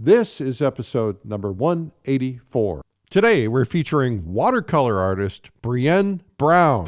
This is episode number 184. Today, we're featuring watercolor artist Brienne Brown.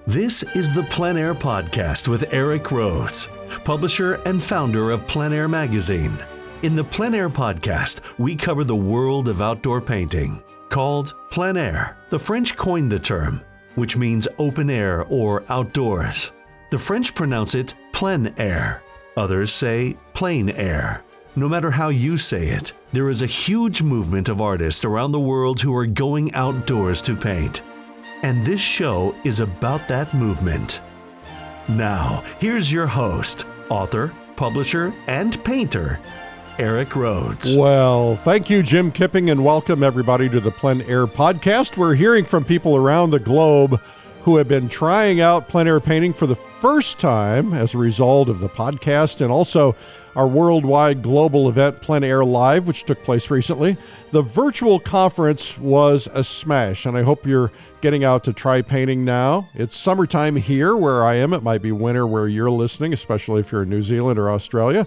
This is the PleinAir Podcast with Eric Rhoads, publisher and founder of PleinAir Magazine. In the PleinAir Podcast, we cover the world of outdoor painting. Called PleinAir, the French coined the term, which means open air or outdoors. The French pronounce it plein air. Others say plain air. No matter how you say it, there is a huge movement of artists around the world who are going outdoors to paint. And this show is about that movement. Now, here's your host, author, publisher, and painter, Eric Rhoads. Well, thank you, Jim Kipping, and welcome everybody to the PleinAir Podcast. We're hearing from people around the globe who have been trying out plein air painting for the first time as a result of the podcast, and also our worldwide global event, PleinAir Live, which took place recently. The virtual conference was a smash, and I hope you're getting out to try painting now. It's summertime here where I am. It might be winter where you're listening, especially if you're in New Zealand or Australia.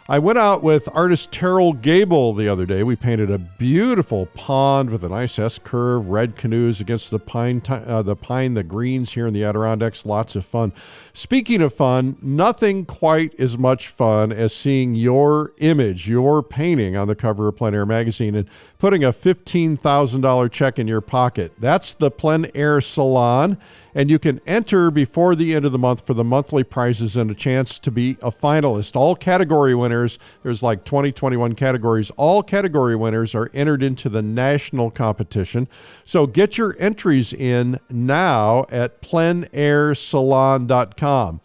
I went out with artist Terrell Gable the other day. We painted a beautiful pond with a nice S-curve, red canoes against the pine, the greens here in the Adirondacks. Lots of fun. Speaking of fun, nothing quite as much fun as seeing your image, your painting on the cover of PleinAir Magazine and putting a $15,000 check in your pocket. That's the PleinAir Salon. And you can enter before the end of the month for the monthly prizes and a chance to be a finalist. All category winners, there's like 21 categories. All category winners are entered into the national competition. So get your entries in now at pleinairsalon.com.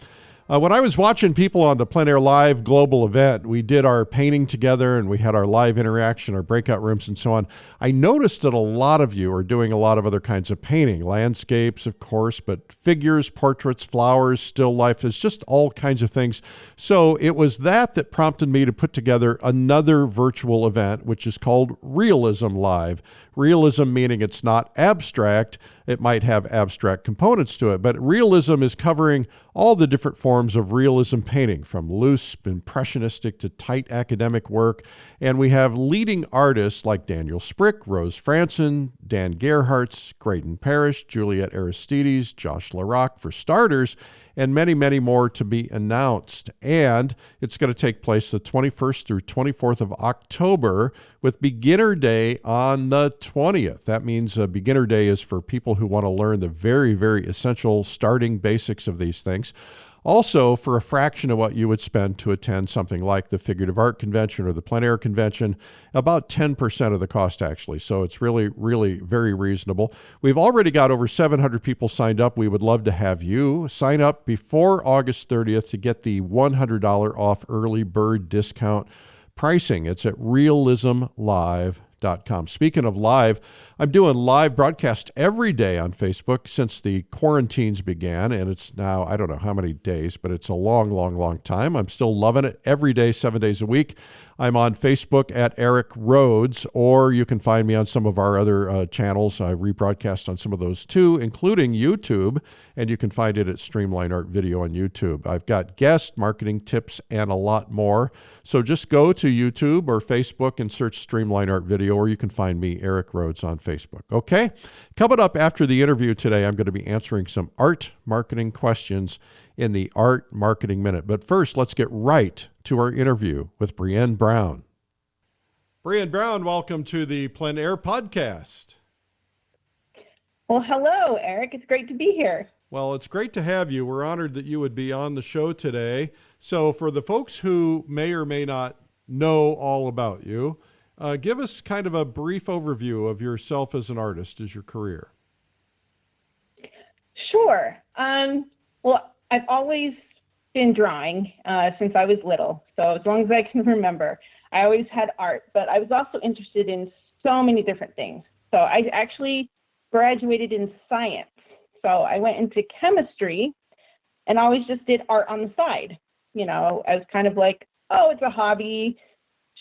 When I was watching people on the PleinAir Live global event, we did our painting together and we had our live interaction, our breakout rooms and so on. I noticed that a lot of you are doing a lot of other kinds of painting, landscapes, of course, but figures, portraits, flowers, still life, is just all kinds of things. So it was that prompted me to put together another virtual event, which is called Realism Live. Realism meaning it's not abstract. It might have abstract components to it, but realism is covering all the different forms of realism painting, from loose, impressionistic to tight academic work. And we have leading artists like Daniel Sprick, Rose Franson, Dan Gerhartz, Graydon Parrish, Juliet Aristides, Josh LaRock, for starters, and many, many more to be announced. And it's going to take place the 21st through 24th of October with Beginner Day on the 20th. That means Beginner Day is for people who want to learn the very, very essential starting basics of these things. Also, for a fraction of what you would spend to attend something like the Figurative Art Convention or the PleinAir Convention, about 10% of the cost, actually. So it's really, really very reasonable. We've already got over 700 people signed up. We would love to have you sign up before August 30th to get the $100 off early bird discount pricing. It's at realismlive.com. Speaking of live, I'm doing live broadcast every day on Facebook since the quarantines began, and it's now, I don't know how many days, but it's a long, long, long time. I'm still loving it every day, 7 days a week. I'm on Facebook at Eric Rhoads, or you can find me on some of our other channels. I rebroadcast on some of those too, including YouTube, and you can find it at Streamline Art Video on YouTube. I've got guest marketing tips and a lot more. So just go to YouTube or Facebook and search Streamline Art Video, or you can find me, Eric Rhoads, on Facebook. Okay? Coming up after the interview today, I'm going to be answering some art marketing questions in the Art Marketing Minute. But first, let's get right to our interview with Brienne Brown. Brienne Brown, welcome to the PleinAir Podcast. Well, hello, Eric. It's great to be here. Well, it's great to have you. We're honored that you would be on the show today. So for the folks who may or may not know all about you, give us kind of a brief overview of yourself as an artist, as your career. Sure. Well, I've always been drawing since I was little. So as long as I can remember, I always had art, but I was also interested in so many different things. So I actually graduated in science. So I went into chemistry and always just did art on the side. I was kind of like, oh, it's a hobby.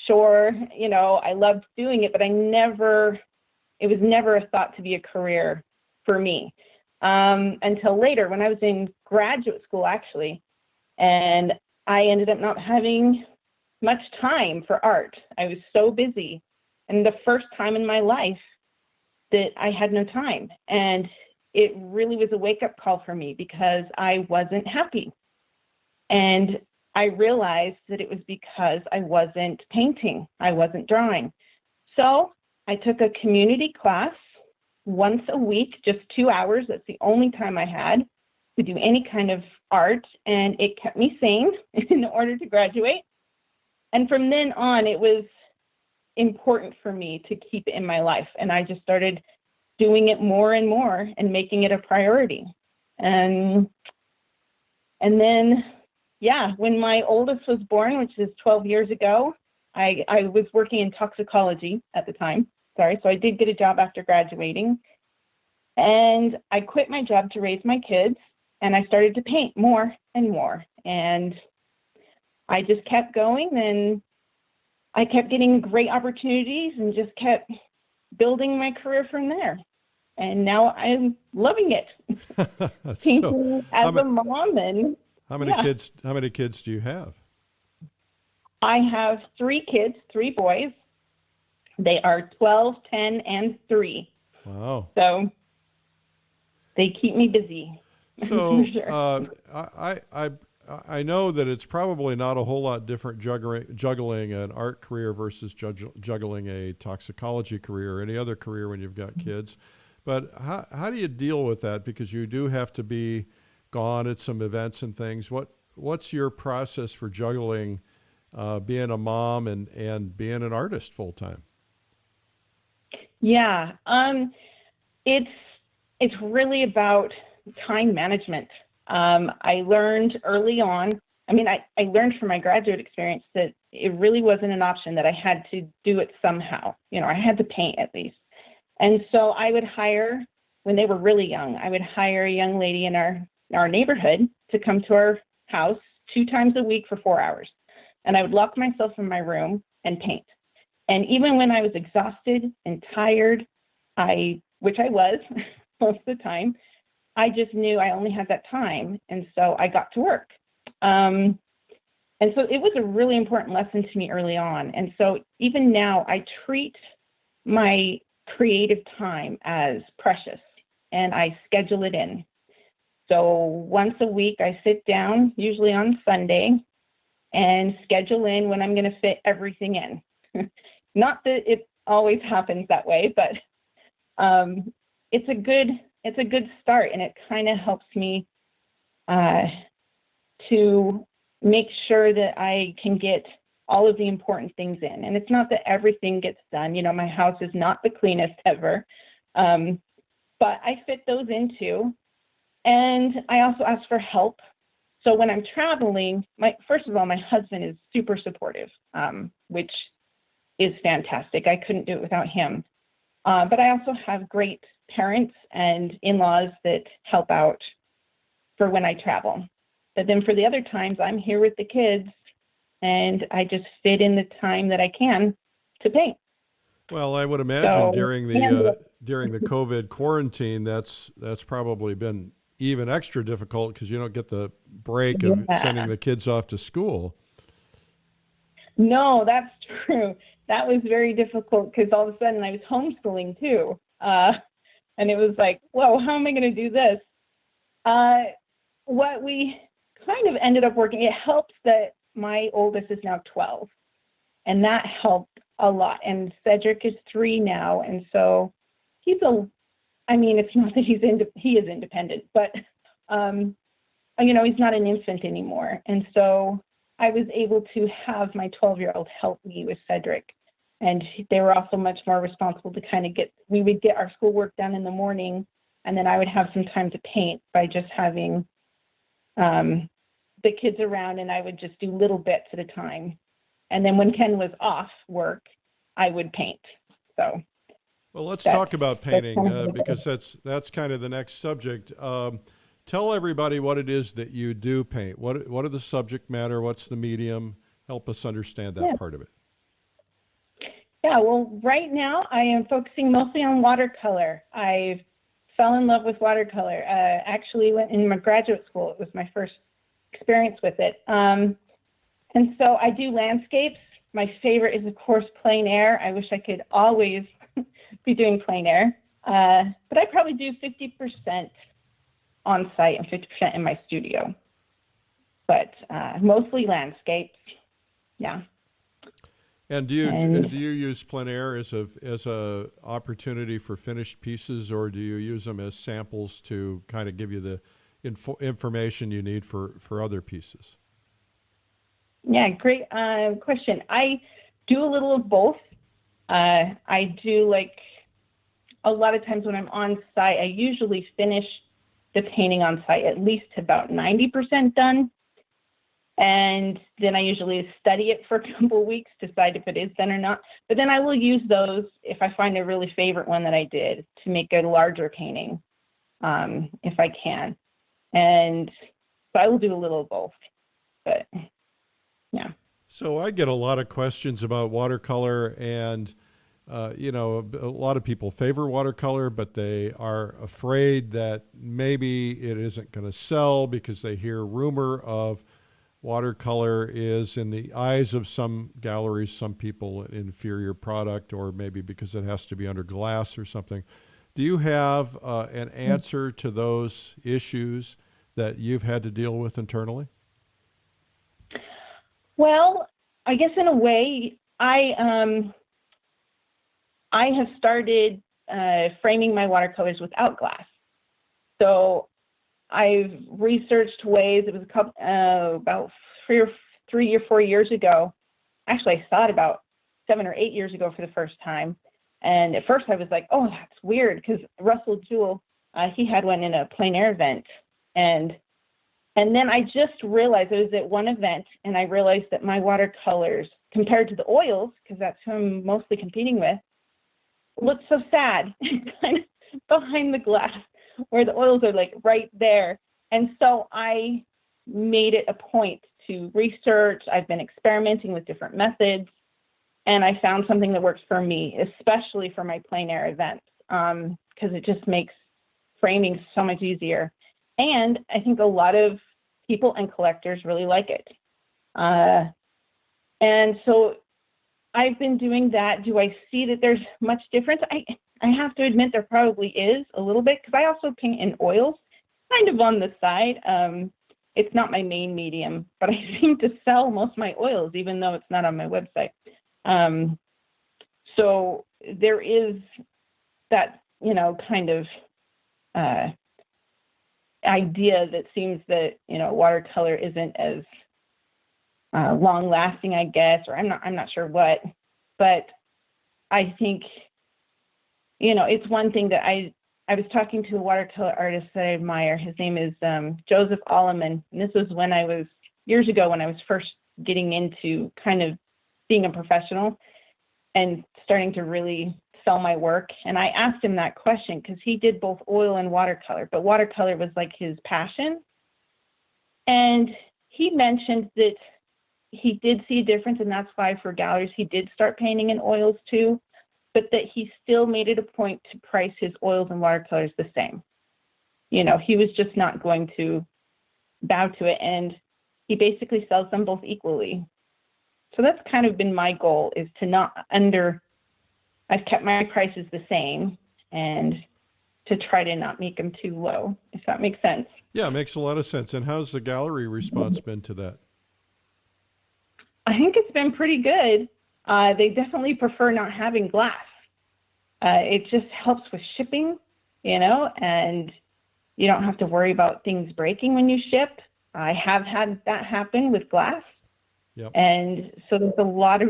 Sure. I loved doing it, but it was never a thought to be a career for me. Until later when I was in graduate school, actually, and I ended up not having much time for art. I was so busy, and the first time in my life that I had no time. And it really was a wake-up call for me because I wasn't happy. And I realized that it was because I wasn't painting, I wasn't drawing. So I took a community class once a week, just 2 hours. That's the only time I had to do any kind of art, and it kept me sane in order to graduate. And from then on, it was important for me to keep it in my life, and I just started doing it more and more and making it a priority. And then, when my oldest was born, which is 12 years ago, I was working in toxicology at the time. So I did get a job after graduating, and I quit my job to raise my kids, and I started to paint more and more. And I just kept going, and I kept getting great opportunities and just kept building my career from there. And now I'm loving it. Painting as a mom. And how many kids do you have? I have 3 kids, 3 boys. They are 12, 10, and 3. Wow. So they keep me busy. So sure. I know that it's probably not a whole lot different juggling an art career versus juggling a toxicology career or any other career when you've got kids. But how do you deal with that? Because you do have to be gone at some events and things. What's your process for juggling being a mom and being an artist full time? Yeah, it's really about time management. I learned early on, I learned from my graduate experience that it really wasn't an option, that I had to do it somehow. I had to paint at least. And so I would hire, when they were really young, I would hire a young lady in our neighborhood to come to our house 2 times a week for 4 hours. And I would lock myself in my room and paint. And even when I was exhausted and tired, which I was most of the time, I just knew I only had that time. And so I got to work. And so it was a really important lesson to me early on. And so even now I treat my creative time as precious, and I schedule it in. So once a week I sit down, usually on Sunday, and schedule in when I'm going to fit everything in. Not that it always happens that way, but it's a good start, and it kind of helps me to make sure that I can get all of the important things in. And it's not that everything gets done. My house is not the cleanest ever, but I fit those in too. And I also ask for help. So when I'm traveling, first of all, my husband is super supportive, which is fantastic. I couldn't do it without him. But I also have great parents and in-laws that help out for when I travel. But then for the other times, I'm here with the kids, and I just fit in the time that I can to paint. Well, I would imagine during the COVID quarantine, that's probably been even extra difficult because you don't get the break of sending the kids off to school. No, that's true. That was very difficult because all of a sudden I was homeschooling too. And it was like, whoa, how am I going to do this? What we kind of ended up working, it helps that my oldest is now 12, and that helped a lot. And Cedric is 3 now, and so it's not that he is independent, but he's not an infant anymore. And so I was able to have my 12-year-old help me with Cedric, and they were also much more responsible to we would get our schoolwork done in the morning, and then I would have some time to paint by just having the kids around, and I would just do little bits at a time. And then when Ken was off work, I would paint. So, well, let's talk about painting because that's kind of the next subject. Tell everybody what it is that you do paint. What are the subject matter? What's the medium? Help us understand that part of it. Yeah, well, right now I am focusing mostly on watercolor. I fell in love with watercolor. Actually, went in my graduate school. It was my first experience with it. And so I do landscapes. My favorite is, of course, PleinAir. I wish I could always be doing PleinAir. But I probably do 50% on site and 50% in my studio. But mostly landscapes. Yeah. And do you use PleinAir as a opportunity for finished pieces, or do you use them as samples to kind of give you the information you need for other pieces? Yeah, great question. I do a little of both. I do, like, a lot of times when I'm on site, I usually finish the painting on site at least about 90% done. And then I usually study it for a couple of weeks, decide if it is done or not. But then I will use those if I find a really favorite one that I did to make a larger painting, if I can. And so I will do a little of both. But yeah. So I get a lot of questions about watercolor, and a lot of people favor watercolor, but they are afraid that maybe it isn't going to sell because they hear rumor of watercolor is, in the eyes of some galleries, some people, an inferior product, or maybe because it has to be under glass or something. Do you have an answer to those issues that you've had to deal with internally? Well, I guess in a way, I have started framing my watercolors without glass. So I've researched ways. It was about 3 or 4 years ago. Actually, I saw it about 7 or 8 years ago for the first time. And at first I was like, oh, that's weird, because Russell Jewell, he had one in a PleinAir event. And then I just realized, I was at one event, and I realized that my watercolors, compared to the oils, because that's who I'm mostly competing with, looked so sad kind of behind the glass, where the oils are like right there. And so I made it a point to research. I've been experimenting with different methods, and I found something that works for me, especially for my PleinAir events, because it just makes framing so much easier. And I think a lot of people and collectors really like it. And so I've been doing that. Do I see that there's much difference? I have to admit there probably is a little bit, because I also paint in oils, kind of on the side. It's not my main medium, but I seem to sell most of my oils, even though it's not on my website. So there is that, kind of idea that seems that, watercolor isn't as long lasting, I guess, or I'm not sure what, but I think, it's one thing that I was talking to a watercolor artist that I admire. His name is Joseph Alleman. And this was years ago when I was first getting into kind of being a professional and starting to really sell my work. And I asked him that question because he did both oil and watercolor, but watercolor was like his passion. And he mentioned that he did see a difference, and that's why for galleries he did start painting in oils too, but that he still made it a point to price his oils and watercolors the same. He was just not going to bow to it, and he basically sells them both equally. So that's kind of been my goal, is to I've kept my prices the same, and to try to not make them too low, if that makes sense. Yeah, it makes a lot of sense. And how's the gallery response been to that? I think it's been pretty good. They definitely prefer not having glass. It just helps with shipping, and you don't have to worry about things breaking when you ship. I have had that happen with glass. Yep. And so there's a lot of,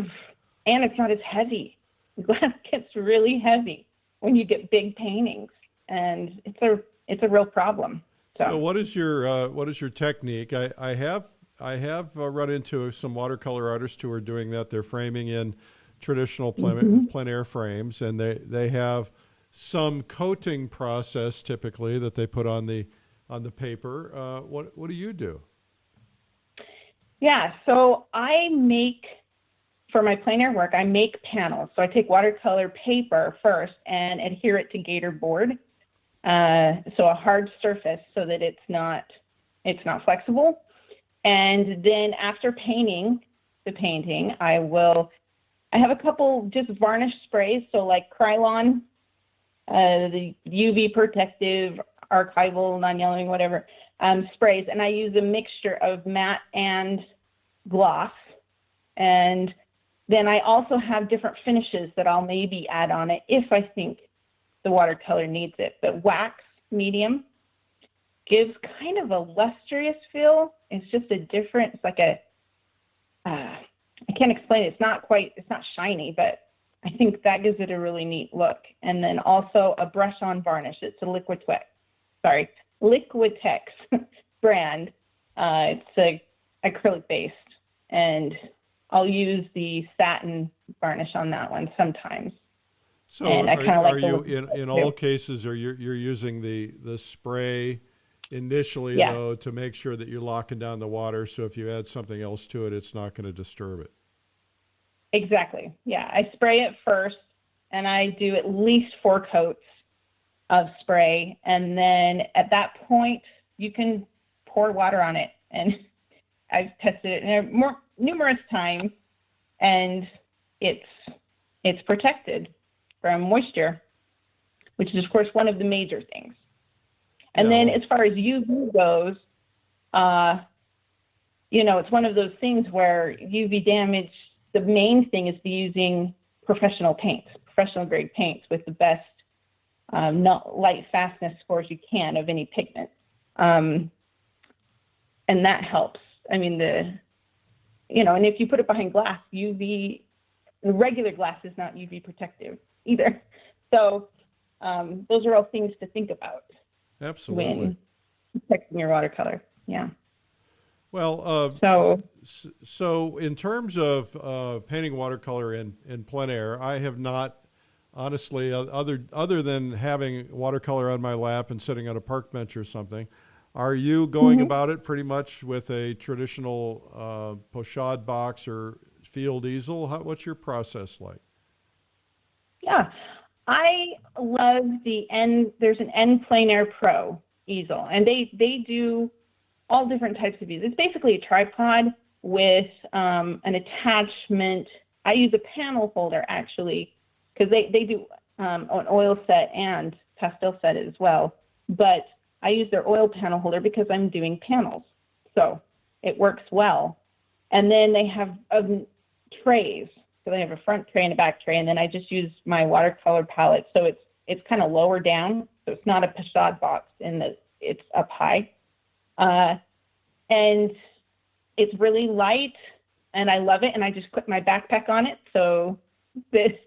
and it's not as heavy. Glass gets really heavy when you get big paintings, and it's a real problem. So what is your technique? I have run into some watercolor artists who are doing that. They're framing in traditional PleinAir frames, and they have some coating process typically that they put on the on the paper. What do you do? Yeah, so for my plein air work, I make panels. So I take watercolor paper first and adhere it to gator board, so a hard surface so that it's not flexible. And then after painting the painting, I have a couple just varnish sprays, so like Krylon, the UV protective, archival, non-yellowing, whatever, sprays, and I use a mixture of matte and gloss. And then I also have different finishes that I'll maybe add on it if I think the watercolor needs it. But wax medium gives kind of a lustrous feel. It's just it's like I can't explain it. It's not shiny, but I think that gives it a really neat look. And then also a brush-on varnish. It's a Liquitex brand. It's acrylic-based, and I'll use the satin varnish on that one sometimes. So and I are you in all cases, you're using the spray initially, though, to make sure that you're locking down the water, so if you add something else to it, it's not going to disturb it? Exactly. Yeah, I spray it first, and I do at least 4 coats of spray, and then at that point, you can pour water on it. And I've tested it numerous times, and it's protected from moisture, which is, of course, one of the major things. And then as far as UV goes, it's one of those things where UV damage, the main thing is using professional grade paints with the best light fastness scores you can of any pigment. And that helps. I mean, and if you put it behind glass, the regular glass is not UV protective either. So those are all things to think about. Absolutely. When protecting your watercolor. Yeah. Well, so in terms of painting watercolor in plein air, I have not, honestly, other than having watercolor on my lap and sitting on a park bench or something. Are you going about it pretty much with a traditional pochade box or field easel? What's your process like? Yeah, I love there's an PleinAir Pro easel, and they do all different types of easels. It's basically a tripod with an attachment. I use a panel holder, actually, because they do an oil set and pastel set as well. But I use their oil panel holder because I'm doing panels. So it works well. And then they have trays. So they have a front tray and a back tray, and then I just use my watercolor palette. So it's kind of lower down. So it's not a pochade box it's up high. And it's really light, and I love it. And I just put my backpack on it so that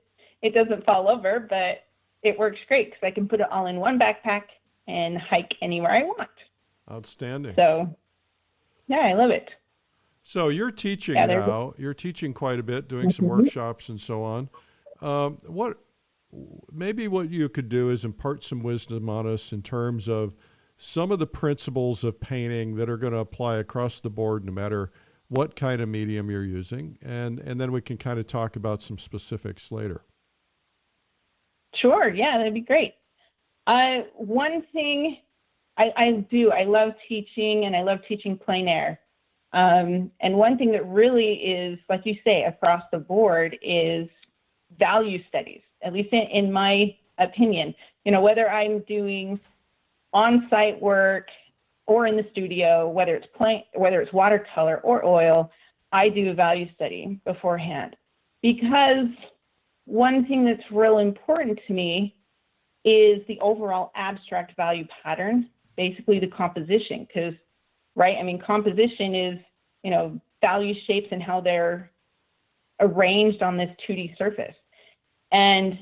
it doesn't fall over, but it works great because I can put it all in one backpack and hike anywhere I want. Outstanding. So, yeah, I love it. So you're teaching now. You're teaching quite a bit, doing some workshops and so on. What you could do is impart some wisdom on us in terms of some of the principles of painting that are going to apply across the board, no matter what kind of medium you're using, and then we can kind of talk about some specifics later. Sure. Yeah, that'd be great. One thing I love teaching, and I love teaching plein air. And one thing that really is, like you say, across the board is value studies, at least in my opinion. Whether I'm doing on-site work or in the studio, whether it's watercolor or oil, I do a value study beforehand, because one thing that's real important to me is the overall abstract value pattern, basically the composition, because, right, I mean, composition is, value shapes and how they're arranged on this 2D surface. And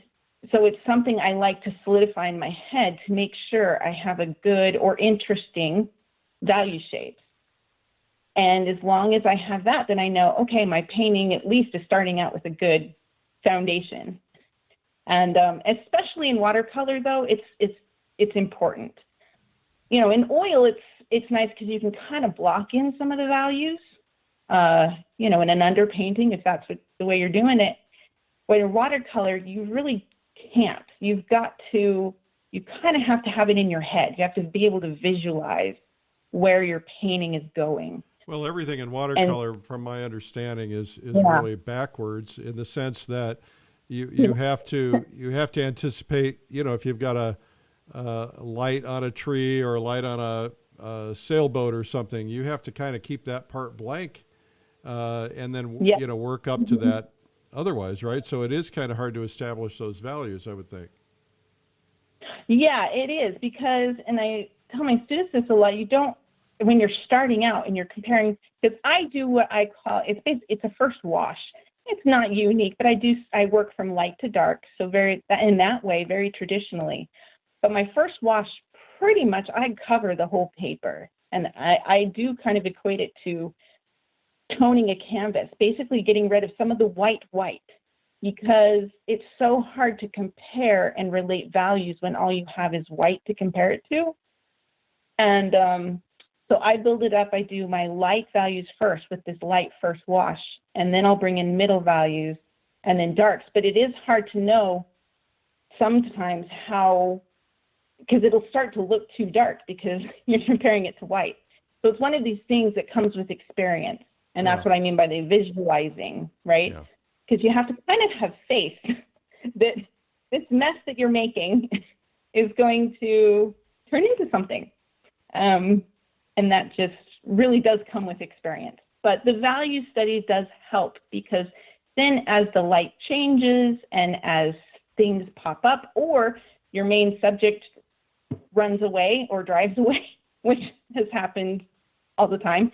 so it's something I like to solidify in my head to make sure I have a good or interesting value shapes. And as long as I have that, then I know, okay, my painting at least is starting out with a good foundation. And especially in watercolor, though, it's important. in oil, it's nice because you can kind of block in some of the values, in an underpainting, if that's the way you're doing it. But in watercolor, you really can't. You kind of have to have it in your head. You have to be able to visualize where your painting is going. Well, everything in watercolor, from my understanding, is really backwards in the sense that you have to anticipate. If you've got a light on a tree or a light on a sailboat or something, you have to kind of keep that part blank, and then work up to that. Otherwise, right? So it is kind of hard to establish those values, I would think. Yeah, it is, because, and I tell my students this a lot, when you're starting out and you're comparing, because I do what I call, it's a first wash. It's not unique, but I work from light to dark, so in that way, very traditionally. But my first wash, pretty much, I cover the whole paper, and I do kind of equate it to toning a canvas, basically getting rid of some of the white, because it's so hard to compare and relate values when all you have is white to compare it to. And so I build it up. I do my light values first with this light first wash, and then I'll bring in middle values and then darks. But it is hard to know sometimes because it'll start to look too dark because you're comparing it to white. So it's one of these things that comes with experience. And that's what I mean by the visualizing, right? Because you have to kind of have faith that this mess that you're making is going to turn into something. And that just really does come with experience. But the value study does help, because then as the light changes and as things pop up, or your main subject runs away or drives away, which has happened all the time,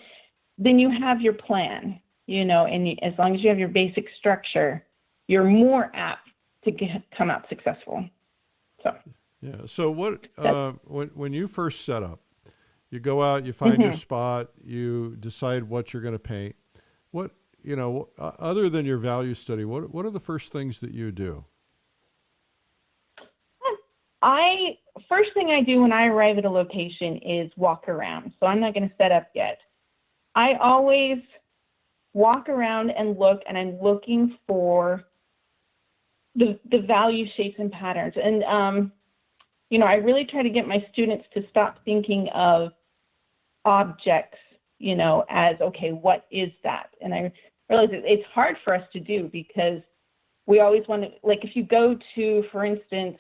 then you have your plan, and as long as you have your basic structure, you're more apt to come out successful. So, So what, when you first set up, you go out, you find your spot, you decide what you're going to paint. What, other than your value study, what are the first things that you do? First thing I do when I arrive at a location is walk around. So I'm not going to set up yet. I always walk around and look, and I'm looking for the value, shapes, and patterns. And, I really try to get my students to stop thinking of objects, as, okay, what is that? And I realize it's hard for us to do, because we always want to, like, if you go to, for instance,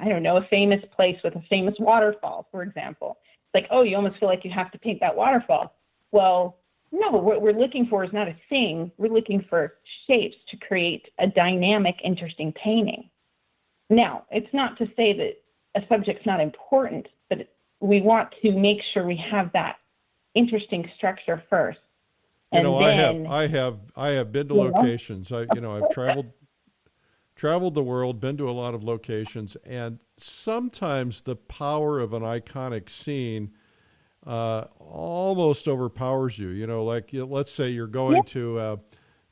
I don't know, a famous place with a famous waterfall, for example, it's like, oh, you almost feel like you have to paint that waterfall. Well, no, what we're looking for is not a thing. We're looking for shapes to create a dynamic, interesting painting. Now, it's not to say that a subject's not important, but we want to make sure we have that interesting structure first. And then, I have been to locations. I've traveled the world, been to a lot of locations, and sometimes the power of an iconic scene almost overpowers you. Let's say you're going to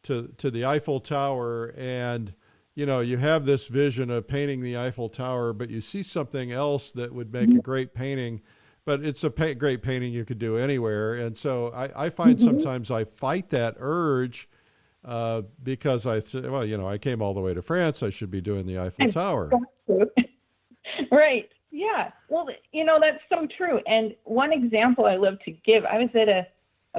the Eiffel Tower, and you have this vision of painting the Eiffel Tower, but you see something else that would make a great painting, but it's a great painting you could do anywhere. And so I find sometimes I fight that urge because I say, well, I came all the way to France, I should be doing the Eiffel Tower. Right. Yeah. Well, that's so true. And one example I love to give, I was at a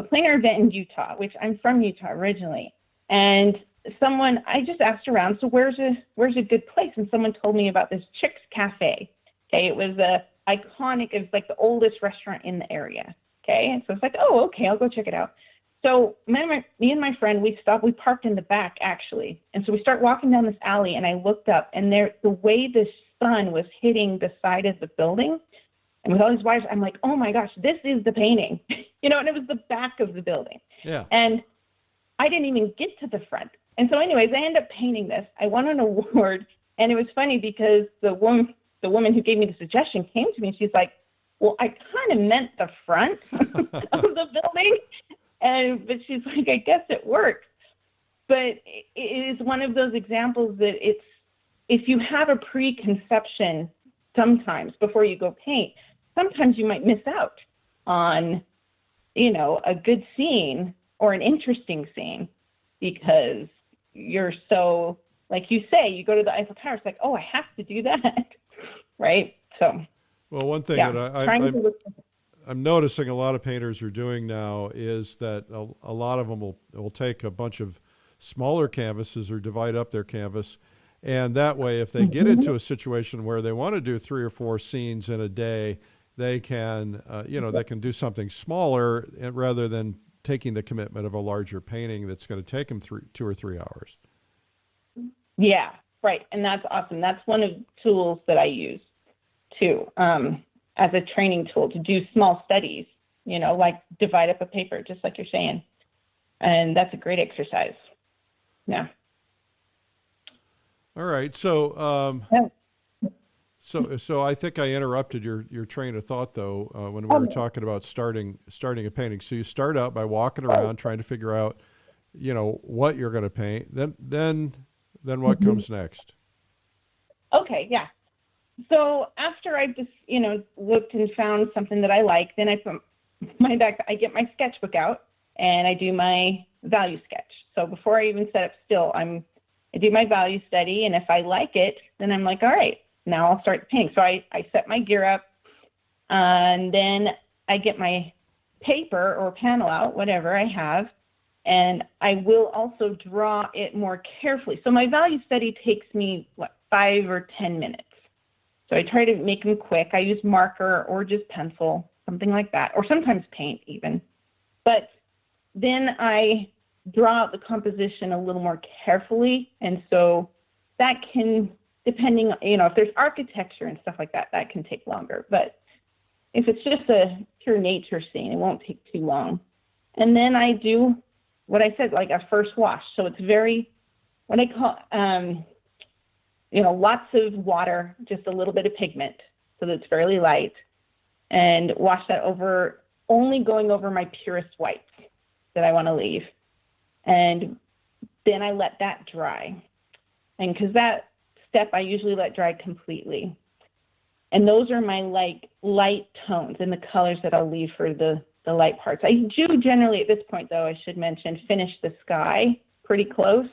PleinAir event in Utah, which I'm from Utah originally. And I just asked around, so where's a good place? And someone told me about this Chick's Cafe. Okay. It was iconic. It was like the oldest restaurant in the area. Okay. And so it's like, oh, okay, I'll go check it out. So me and my friend, we parked in the back actually. And so we start walking down this alley, and I looked up, and the way the sun was hitting the side of the building, and with all these wires, I'm like, oh my gosh, this is the painting, and it was the back of the building. Yeah. And I didn't even get to the front. And so anyways, I ended up painting this. I won an award, and it was funny because the woman who gave me the suggestion came to me, and she's like, well, I kind of meant the front of the building. But she's like, I guess it works. But it is one of those examples that if you have a preconception sometimes before you go paint, sometimes you might miss out on, a good scene or an interesting scene because you're so, like you say, you go to the Eiffel Tower, it's like, oh, I have to do that, right? So, well, one thing yeah, that I'm noticing a lot of painters are doing now is that a lot of them will take a bunch of smaller canvases or divide up their canvas. And that way, if they get into a situation where they want to do 3 or 4 scenes in a day, they can, they can do something smaller rather than taking the commitment of a larger painting that's going to take them 2 or 3 hours. Yeah, right. And that's awesome. That's one of the tools that I use too, as a training tool to do small studies, like divide up a paper, just like you're saying. And that's a great exercise. Yeah. All right. So, so I think I interrupted your train of thought though, when we were talking about starting a painting. So you start out by walking around trying to figure out, what you're going to paint. Then what comes next? Okay. Yeah. So after I just, looked and found something that I like, then I get my sketchbook out and I do my value sketch. So before I even set up still, I do my value study, and if I like it, then I'm like, all right, now I'll start painting. So I set my gear up, and then I get my paper or panel out, whatever I have, and I will also draw it more carefully. So my value study takes me, 5 or 10 minutes. So I try to make them quick. I use marker or just pencil, something like that, or sometimes paint even. But then I draw out the composition a little more carefully. And so that can, depending, if there's architecture and stuff like that, that can take longer. But if it's just a pure nature scene, it won't take too long. And then I do what I said, like a first wash. So it's very, what I call, lots of water, just a little bit of pigment, so that it's fairly light, and wash that over, only going over my purest whites that I want to leave. And then I let that dry. And because that step I usually let dry completely. And those are my light tones and the colors that I'll leave for the light parts. I do generally at this point, though, I should mention, finish the sky pretty close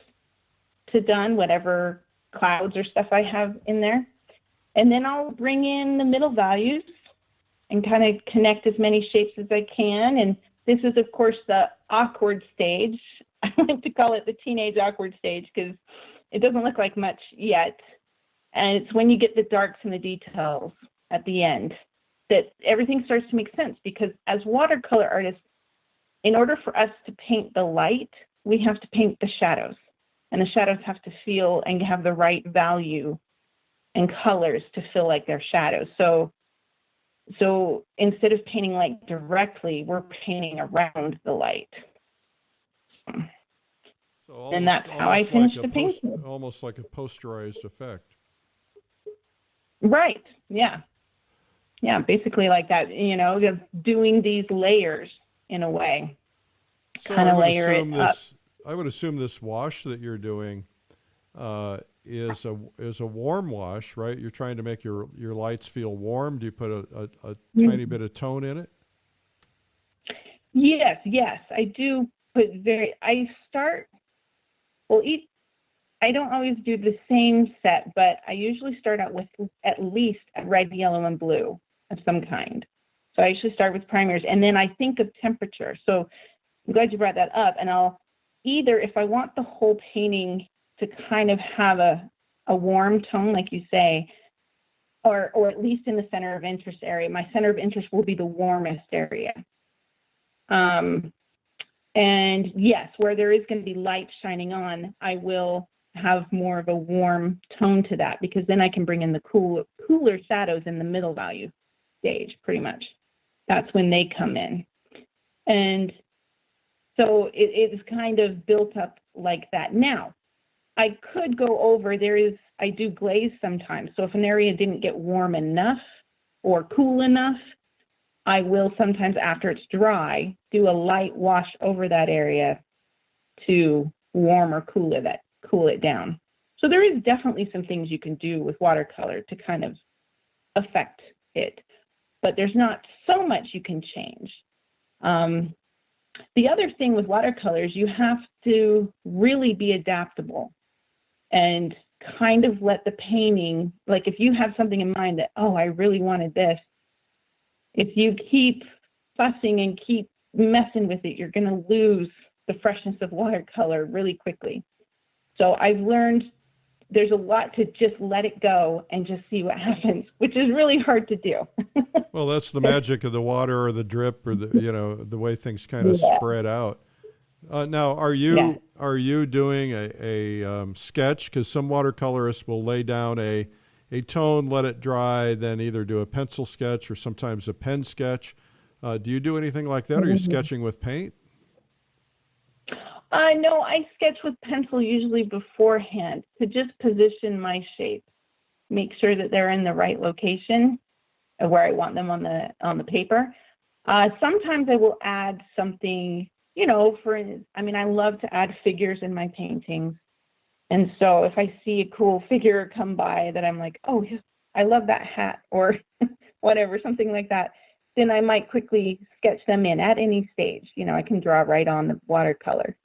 to done, whatever clouds or stuff I have in there. And then I'll bring in the middle values and kind of connect as many shapes as I can. And this is, of course, the awkward stage. I like to call it the teenage awkward stage because it doesn't look like much yet. And it's when you get the darks and the details at the end that everything starts to make sense, because as watercolor artists, in order for us to paint the light, we have to paint the shadows. And the shadows have to feel and have the right value and colors to feel like they're shadows. So instead of painting light directly, we're painting around the light. And that's how I finished the painting. Almost like a posterized effect. Right. Yeah. Yeah, basically like that, just doing these layers in a way. So kind of layer it up. I would assume this wash that you're doing is a warm wash, right? You're trying to make your lights feel warm. Do you put a tiny bit of tone in it? Yes, I do put I don't always do the same set, but I usually start out with at least a red, yellow, and blue of some kind. So I usually start with primers, and then I think of temperature. So I'm glad you brought that up, and I'll either, if I want the whole painting to kind of have a warm tone, like you say, or at least in the center of interest area, my center of interest will be the warmest area. And yes, where there is going to be light shining on, I will have more of a warm tone to that, because then I can bring in the cooler shadows in the middle value stage, pretty much. That's when they come in. And so it is kind of built up like that. Now, I could go over, I do glaze sometimes. So if an area didn't get warm enough or cool enough, I will sometimes, after it's dry, do a light wash over that area to warm or cool it down. So there is definitely some things you can do with watercolor to kind of affect it. but there's not so much you can change. The other thing with watercolors, you have to really be adaptable and kind of let the painting, like if you have something in mind that, oh, I really wanted this, if you keep fussing and keep messing with it, you're going to lose the freshness of watercolor really quickly. So I've learned there's a lot to just let it go and just see what happens, which is really hard to do. Well, that's the magic of the water or the drip or the way things kind of spread out. Now, are you doing a sketch? Because some watercolorists will lay down a tone, let it dry, then either do a pencil sketch or sometimes a pen sketch. Do you do anything like that? Or are you sketching with paint? No, I sketch with pencil usually beforehand to just position my shapes, make sure that they're in the right location where I want them on the paper. Sometimes I will add something, I love to add figures in my paintings. And so if I see a cool figure come by that I'm like, oh, I love that hat or whatever, something like that, then I might quickly sketch them in at any stage. I can draw right on the watercolor.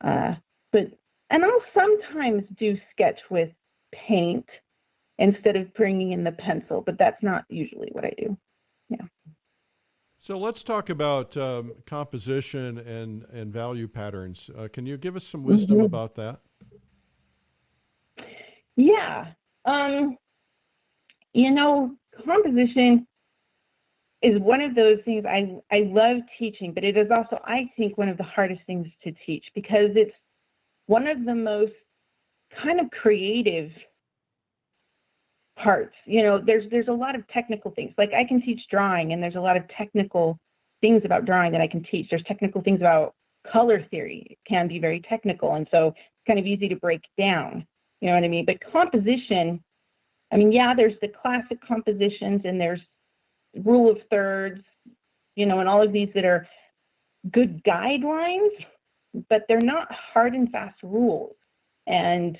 And I'll sometimes do sketch with paint instead of bringing in the pencil, but that's not usually what I do. Yeah. So let's talk about composition and value patterns. Can you give us some wisdom about that? Yeah. Composition is one of those things I love teaching, but it is also, I think, one of the hardest things to teach because it's one of the most kind of creative parts. There's a lot of technical things. Like I can teach drawing, and there's a lot of technical things about drawing that I can teach. There's technical things about color theory. It can be very technical, and so it's kind of easy to break down. You know what I mean? But composition, there's the classic compositions, and there's rule of thirds, and all of these that are good guidelines, but they're not hard and fast rules. And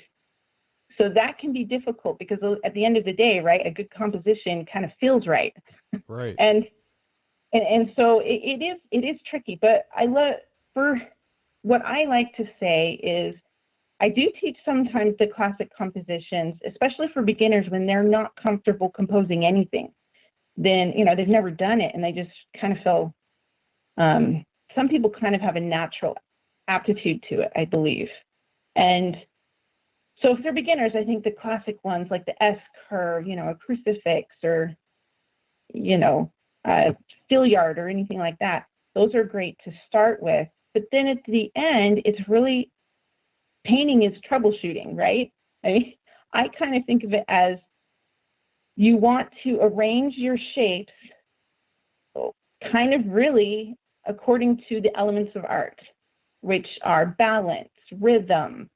so that can be difficult because at the end of the day, right, a good composition kind of feels right. Right. And so it is tricky, but what I like to say is I do teach sometimes the classic compositions, especially for beginners when they're not comfortable composing anything. Then, they've never done it and they just kind of feel, some people kind of have a natural aptitude to it, I believe. And so if they're beginners, I think the classic ones like the S curve, a crucifix or, a still yard or anything like that, those are great to start with. But then at the end, it's really, painting is troubleshooting, right? I kind of think of it as you want to arrange your shapes kind of really according to the elements of art, which are balance, rhythm,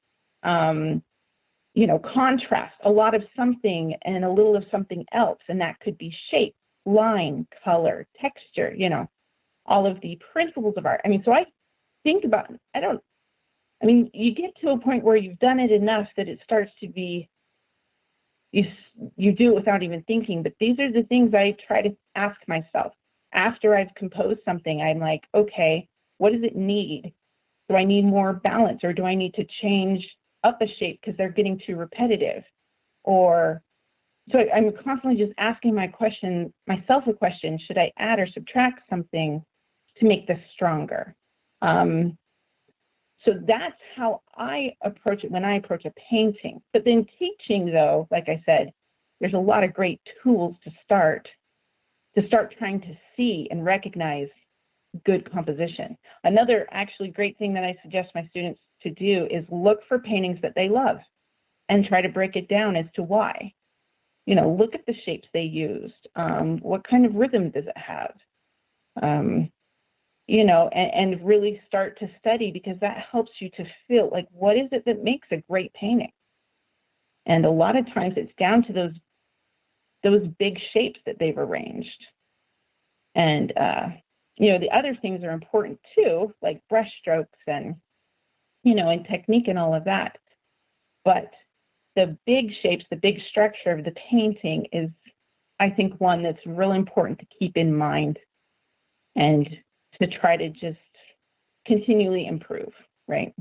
contrast, a lot of something and a little of something else. And that could be shape, line, color, texture, all of the principles of art. So I think about, you get to a point where you've done it enough that it starts to be, you do it without even thinking, but these are the things I try to ask myself. After I've composed something, I'm like, okay, what does it need? Do I need more balance, or do I need to change up a shape because they're getting too repetitive? Or so I'm constantly just asking myself a question, should I add or subtract something to make this stronger? So that's how I approach it when I approach a painting. But then teaching, though, like I said, there's a lot of great tools to start trying to see and recognize good composition. Another actually great thing that I suggest my students to do is look for paintings that they love and try to break it down as to why. Look at the shapes they used. What kind of rhythm does it have? And really start to study, because that helps you to feel like, what is it that makes a great painting? And a lot of times it's down to those big shapes that they've arranged. And, the other things are important too, like brush strokes and, and technique and all of that. But the big shapes, the big structure of the painting is I think, one that's really important to keep in mind and to try to just continually improve, right?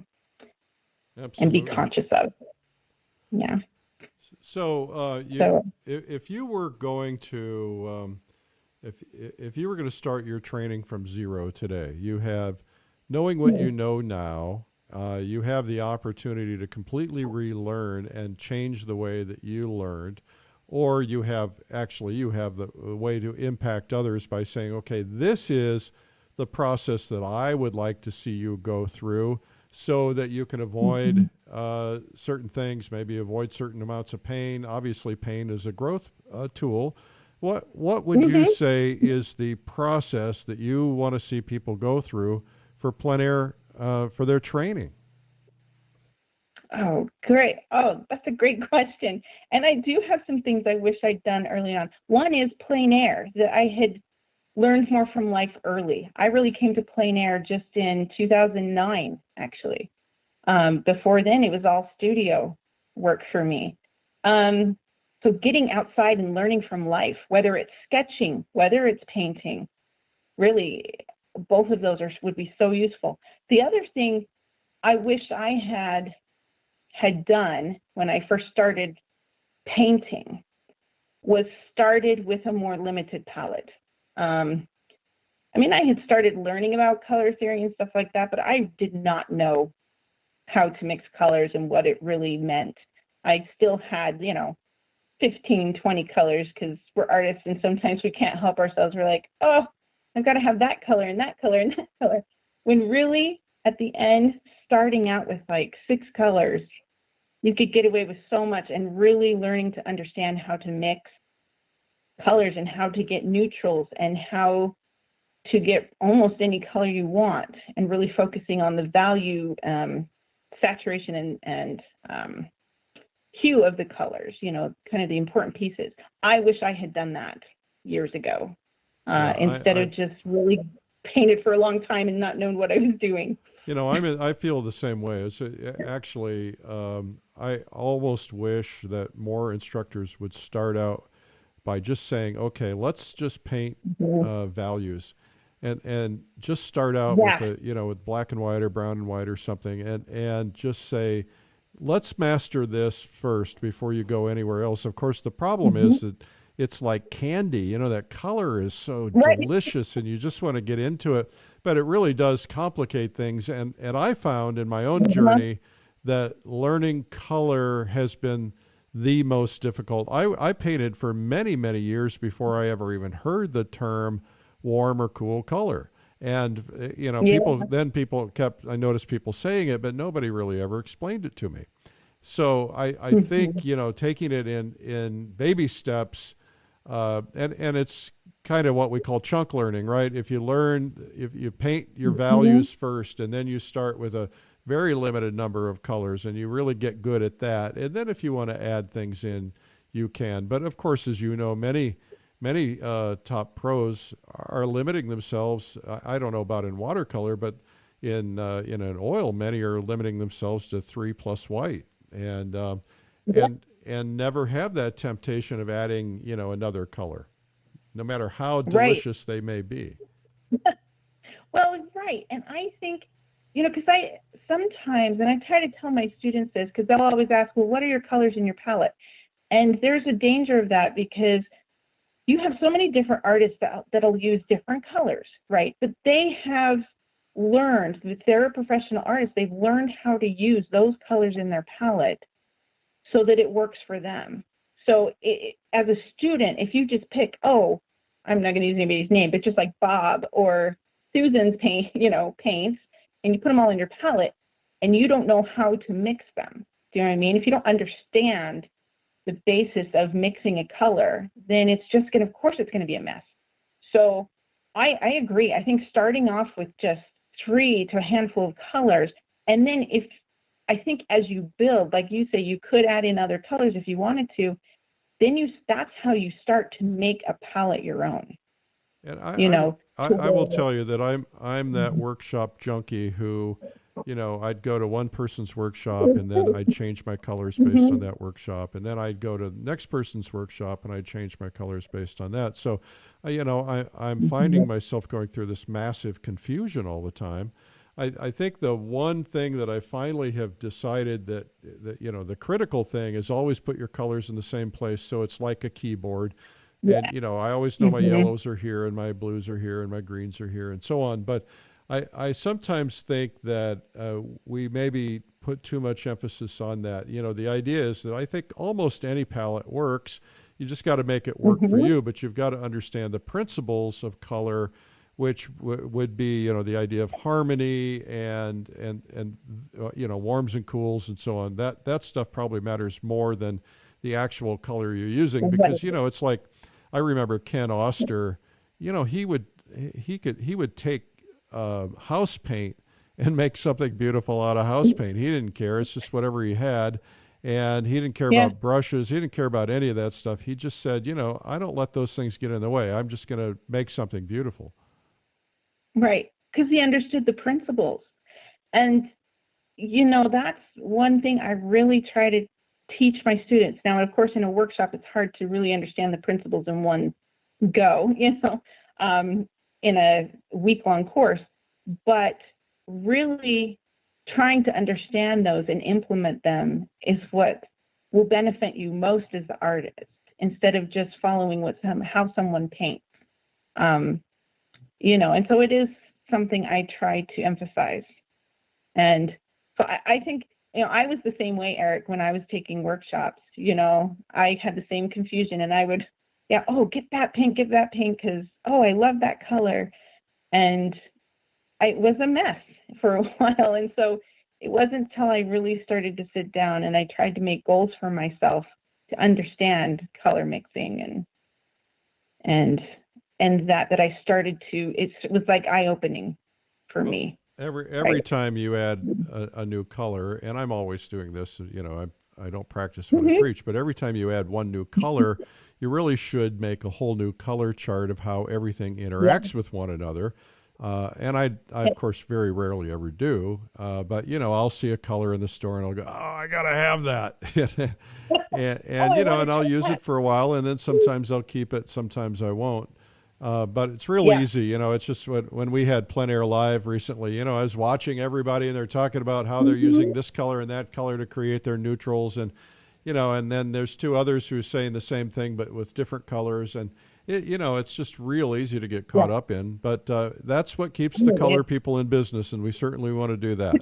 Absolutely. And be conscious of. Yeah. So, if you were going to, if you were going to start your training from zero today, you have, knowing what you know now, you have the opportunity to completely relearn and change the way that you learned, or you have the way to impact others by saying, okay, this is the process that I would like to see you go through, so that you can avoid certain things, maybe avoid certain amounts of pain. Obviously, pain is a growth tool. What would you say is the process that you want to see people go through for plein air, for their training? Oh, great. Oh, that's a great question. And I do have some things I wish I'd done early on. One is plein air, that I had learned more from life early. I really came to plein air just in 2009, actually. Before then, it was all studio work for me. So getting outside and learning from life, whether it's sketching, whether it's painting, really, both of those would be so useful. The other thing I wish I had done when I first started painting was started with a more limited palette. I had started learning about color theory and stuff like that, but I did not know how to mix colors and what it really meant. I still had, 15, 20 colors, because we're artists and sometimes we can't help ourselves. We're like, oh, I've got to have that color and that color and that color. When really, at the end, starting out with like 6 colors, you could get away with so much, and really learning to understand how to mix colors and how to get neutrals and how to get almost any color you want, and really focusing on the value, saturation and hue of the colors, kind of the important pieces. I wish I had done that years ago, instead of just really painted for a long time and not knowing what I was doing. I feel the same way. Actually, I almost wish that more instructors would start out by just saying, okay, let's just paint values, and just start out with with black and white or brown and white or something, and just say, let's master this first before you go anywhere else. Of course, the problem is that it's like candy. That color is so delicious, and you just want to get into it, but it really does complicate things. And I found in my own journey that learning color has been the most difficult. I painted for many, many years before I ever even heard the term warm or cool color. And, I noticed people saying it, but nobody really ever explained it to me. So I think, taking it in baby steps, and it's kind of what we call chunk learning, right? If you paint your values first, and then you start with a very limited number of colors, and you really get good at that. And then if you want to add things in, you can. But of course, as you know, many top pros are limiting themselves. I don't know about in watercolor, but in an oil, many are limiting themselves to 3+ white, and never have that temptation of adding, another color, no matter how delicious they may be. Well, right. And I think, because I sometimes, and I try to tell my students this, because they'll always ask, well, what are your colors in your palette? And there's a danger of that, because you have so many different artists that'll use different colors, right? But they have learned, if they're a professional artist, they've learned how to use those colors in their palette so that it works for them. So as a student, if you just pick, I'm not going to use anybody's name, but just like Bob or Susan's paints, and you put them all in your palette, and you don't know how to mix them. Do you know what I mean? If you don't understand the basis of mixing a color, then it's just going to, of course, it's going to be a mess. So I agree. I think starting off with just 3 to a handful of colors, and then I think as you build, like you say, you could add in other colors if you wanted to, then that's how you start to make a palette your own. And I will tell you that I'm that workshop junkie who I'd go to one person's workshop and then I'd change my colors based on that workshop. And then I'd go to the next person's workshop and I'd change my colors based on that. So, I'm finding myself going through this massive confusion all the time. I think the one thing that I finally have decided that the critical thing is always put your colors in the same place. So it's like a keyboard. Yeah. And, I always know my yellows are here and my blues are here and my greens are here and so on. But I sometimes think that we maybe put too much emphasis on that. The idea is that I think almost any palette works. You just got to make it work for you, but you've got to understand the principles of color, which would be, the idea of harmony and warms and cools and so on. That stuff probably matters more than the actual color you're using, because, it's like, I remember Ken Oster, he would take house paint and make something beautiful out of house paint. He didn't care. It's just whatever he had. And he didn't care about brushes. He didn't care about any of that stuff. He just said, I don't let those things get in the way. I'm just going to make something beautiful. Right. Because he understood the principles. And, that's one thing I really try to teach my students. Now, of course, in a workshop, it's hard to really understand the principles in one go, in a week-long course, but really trying to understand those and implement them is what will benefit you most as the artist, instead of just following how someone paints. And so it is something I try to emphasize. And so I think, I was the same way, Eric, when I was taking workshops. I had the same confusion, and I would, get that paint, because, I love that color. And it was a mess for a while. And so it wasn't until I really started to sit down and I tried to make goals for myself to understand color mixing and that I started to, it was like eye-opening for me. Every time you add a new color, and I'm always doing this, I don't practice what I preach, but every time you add one new color, you really should make a whole new color chart of how everything interacts with one another. And I of course, very rarely ever do. But, I'll see a color in the store and I'll go, I got to have that. and I'll use it for a while, and then sometimes I'll keep it, sometimes I won't. But it's real easy. It's just when we had PleinAir Live recently, I was watching everybody and they're talking about how they're using this color and that color to create their neutrals. And, and then there's two others who are saying the same thing, but with different colors. And, it's just real easy to get caught up in. But that's what keeps the color people in business. And we certainly want to do that.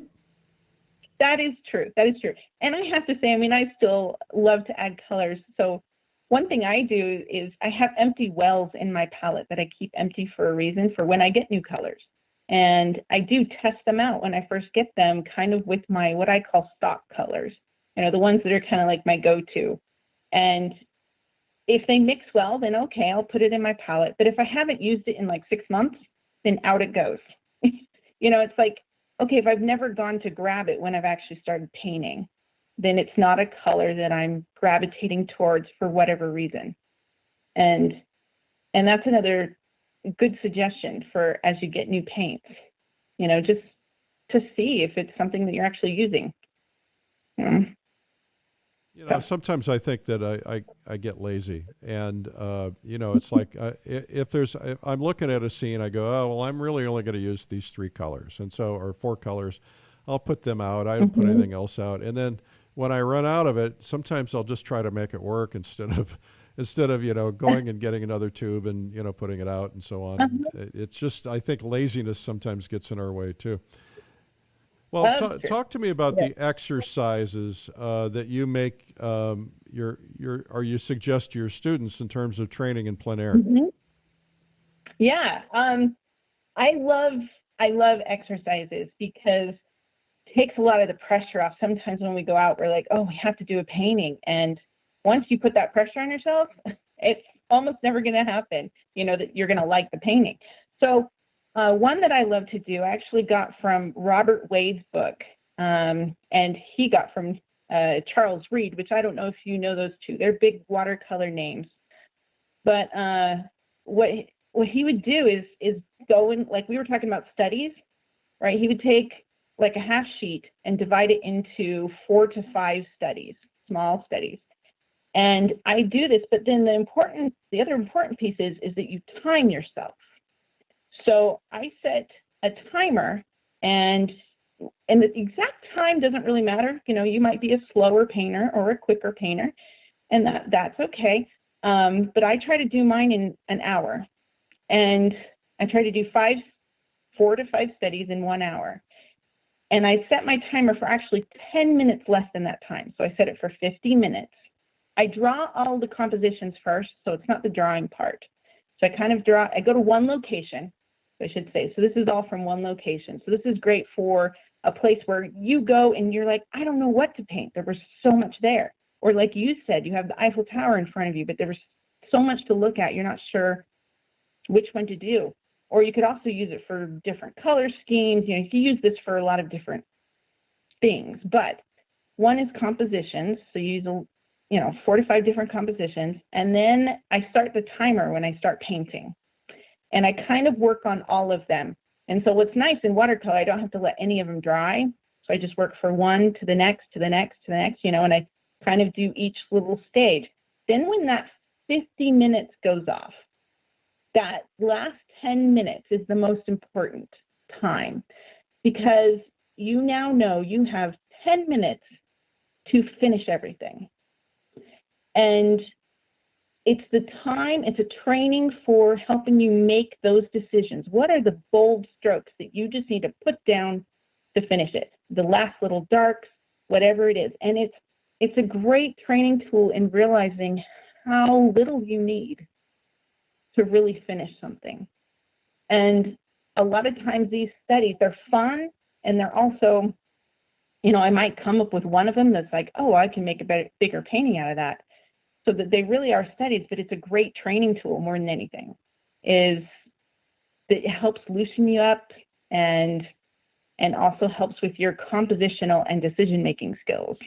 That is true. And I have to say, I still love to add colors. So one thing I do is I have empty wells in my palette that I keep empty for a reason, for when I get new colors. And I do test them out when I first get them, kind of with my, what I call stock colors, the ones that are kind of like my go-to. And if they mix well, then okay, I'll put it in my palette. But if I haven't used it in like 6 months, then out it goes. It's like, okay, if I've never gone to grab it when I've actually started painting, then it's not a color that I'm gravitating towards for whatever reason. And that's another good suggestion for as you get new paints, just to see if it's something that you're actually using. Sometimes I think that I get lazy, and it's like if I'm looking at a scene, I go, oh well, I'm really only going to use these 3 colors, and so, or 4 colors, I'll put them out. I don't put anything else out, and then when I run out of it, sometimes I'll just try to make it work instead of going and getting another tube and putting it out and so on. It's just, I think laziness sometimes gets in our way too. Well, talk to me about the exercises that you make or you suggest to your students in terms of training in plein air. Yeah, I love exercises because it takes a lot of the pressure off. Sometimes when we go out, we're like, oh, we have to do a painting, and once you put that pressure on yourself, it's almost never going to happen. That you're going to like the painting. So. One that I love to do, I actually got from Robert Wade's book, and he got from Charles Reed, which I don't know if you know those two. They're big watercolor names. But what he would do is go in, like we were talking about studies, right? He would take like a half sheet and divide it into 4 to 5 studies, small studies. And I do this, but then the other important piece is that you time yourself. So I set a timer, and the exact time doesn't really matter. You might be a slower painter or a quicker painter, and that's okay. But I try to do mine in an hour, and I try to do 4 to 5 studies in 1 hour. And I set my timer for actually 10 minutes less than that time. So I set it for 50 minutes. I draw all the compositions first, so it's not the drawing part. So I go to one location, I should say. So this is all from one location. So this is great for a place where you go and you're like, I don't know what to paint. There was so much there. Or like you said, you have the Eiffel Tower in front of you, but there was so much to look at. You're not sure which one to do. Or you could also use it for different color schemes. You can use this for a lot of different things. But one is compositions. So you use 4 to 5 different compositions. And then I start the timer when I start painting. And I kind of work on all of them. And so what's nice in watercolor, I don't have to let any of them dry. So I just work for one to the next, to the next, to the next, and I kind of do each little stage. Then when that 50 minutes goes off, that last 10 minutes is the most important time, because you now know you have 10 minutes to finish everything. And it's the time, it's a training for helping you make those decisions. What are the bold strokes that you just need to put down to finish it? The last little darks, whatever it is. And it's a great training tool in realizing how little you need to really finish something. And a lot of times these studies, they're fun, and they're also, I might come up with one of them that's like, oh, I can make a bigger painting out of that. So that they really are studies, but it's a great training tool more than anything. Is that it helps loosen you up and also helps with your compositional and decision-making skills.